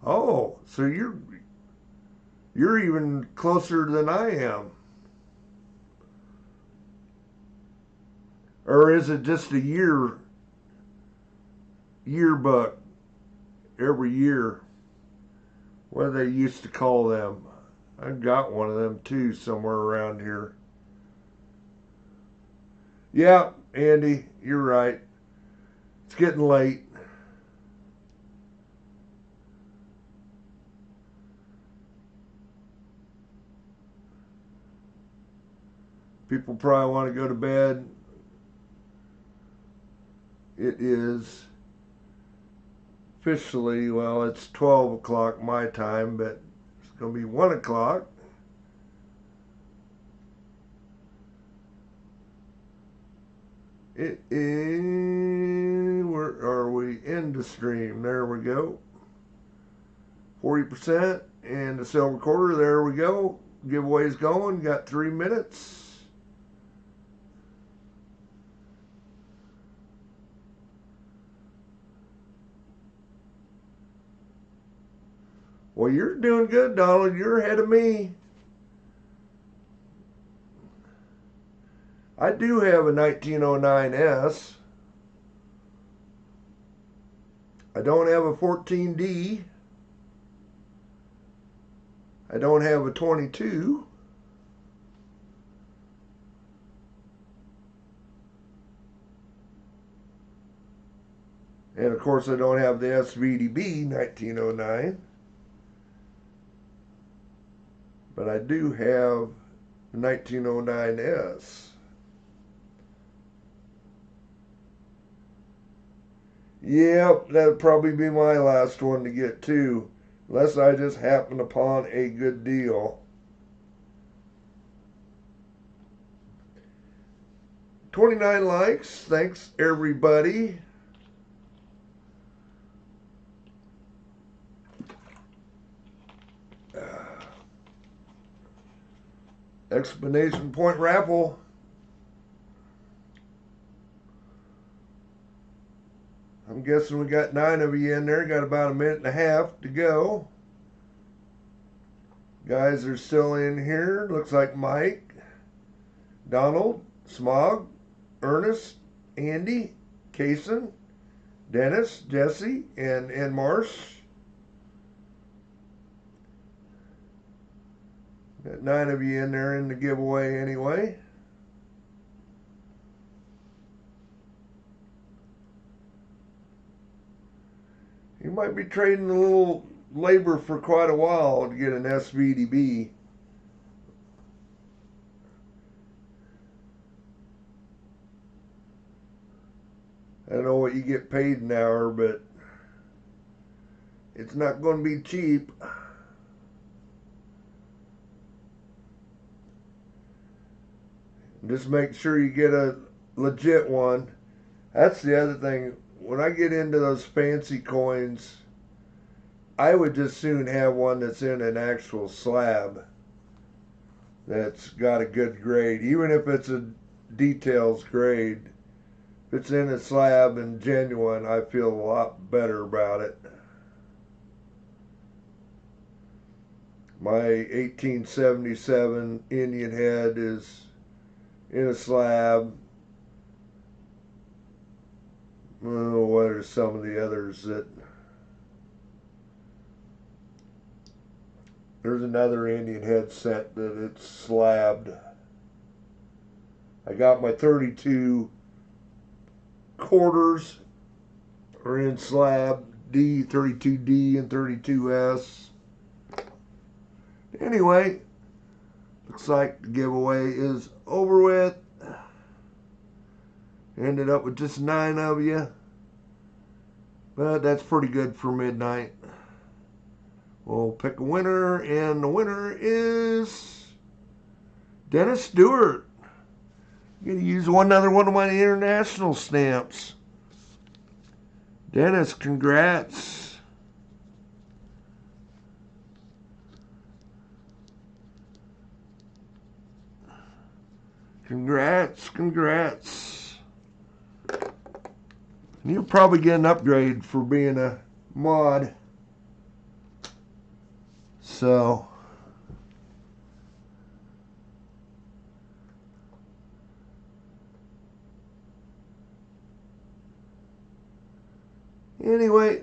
Oh, so you're even closer than I am. Or is it just a yearbook every year? What do they used to call them? I've got one of them too somewhere around here. Yeah, Andy, you're right. It's getting late. People probably want to go to bed. It is officially, well, it's 12 o'clock my time, but it's going to be 1 o'clock. It is, where are we? End the stream. There we go. 40% and the silver quarter. There we go. Giveaway's going. Got 3 minutes. Well, you're doing good, Donald. You're ahead of me. I do have a 1909 S. I don't have a 14D. I don't have a 22. And of course I don't have the SVDB 1909. But I do have the 1909S. Yep, that'd probably be my last one to get too, unless I just happen upon a good deal. 29 likes. Thanks, everybody. Explanation point raffle. I'm guessing we got 9 of you in there. Got about a minute and a half to go. Guys are still in here. Looks like Mike, Donald, Smog, Ernest, Andy, Kaysen, Dennis, Jesse, and Marsh. Got 9 of you in there in the giveaway anyway. You might be trading a little labor for quite a while to get an SVDB. I don't know what you get paid an hour, but it's not going to be cheap. Just make sure you get a legit one. That's the other thing. When I get into those fancy coins, I would just soon have one that's in an actual slab that's got a good grade, even if it's a details grade. If it's in a slab and genuine, I feel a lot better about it. My 1877 Indian head is in a slab. what are some of the others that... There's another Indian head set that it's slabbed. I got my 32 quarters are in slab D, 32D, and 32S. Anyway, looks like the giveaway is over with. Ended up with just 9 of you, but that's pretty good for midnight. We'll pick a winner, and the winner is Dennis Stewart. I'm going to use another one of my international stamps. Dennis, congrats. Congrats. You'll probably get an upgrade for being a mod. So, anyway,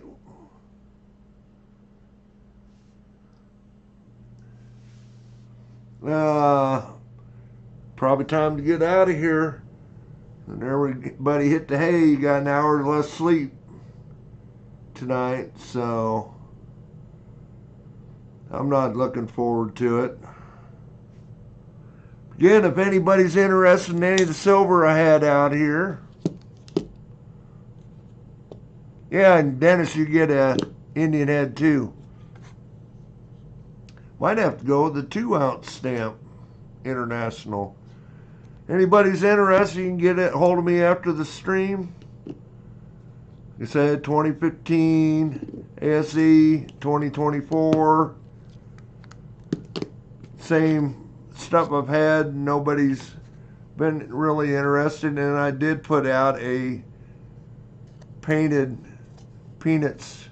probably time to get out of here. And everybody hit the hay. You got an hour less sleep tonight, so I'm not looking forward to it. Again, if anybody's interested in any of the silver I had out here, yeah, and Dennis, you get a Indian head too. Might have to go with the 2-ounce stamp, international. Anybody's interested, you can get a hold of me after the stream. You said 2015, ASE, 2024. Same stuff I've had. Nobody's been really interested. And I did put out a painted Peanuts.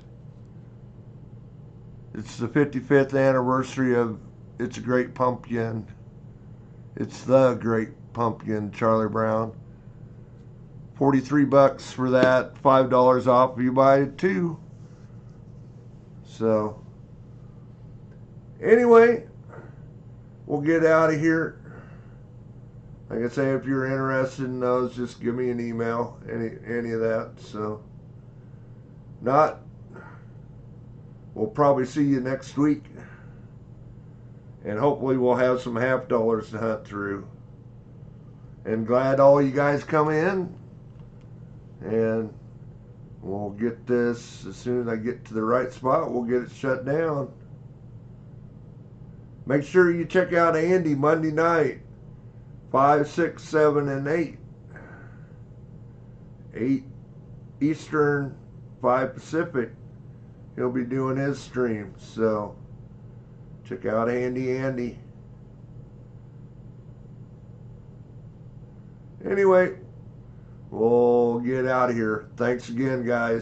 It's the 55th anniversary of It's a Great Pumpkin. It's the Great Pumpkin, Charlie Brown. 43 bucks for that, $5 off if you buy it too. So, anyway, we'll get out of here. Like I say, if you're interested in those, just give me an email, any of that. So, not, we'll probably see you next week. And hopefully we'll have some half dollars to hunt through. And glad all you guys come in. And we'll get this, as soon as I get to the right spot, we'll get it shut down. Make sure you check out Andy Monday night, 5, 6, 7, and 8. 8 Eastern, 5 Pacific. He'll be doing his stream. So check out Andy. Anyway, we'll get out of here. Thanks again, guys.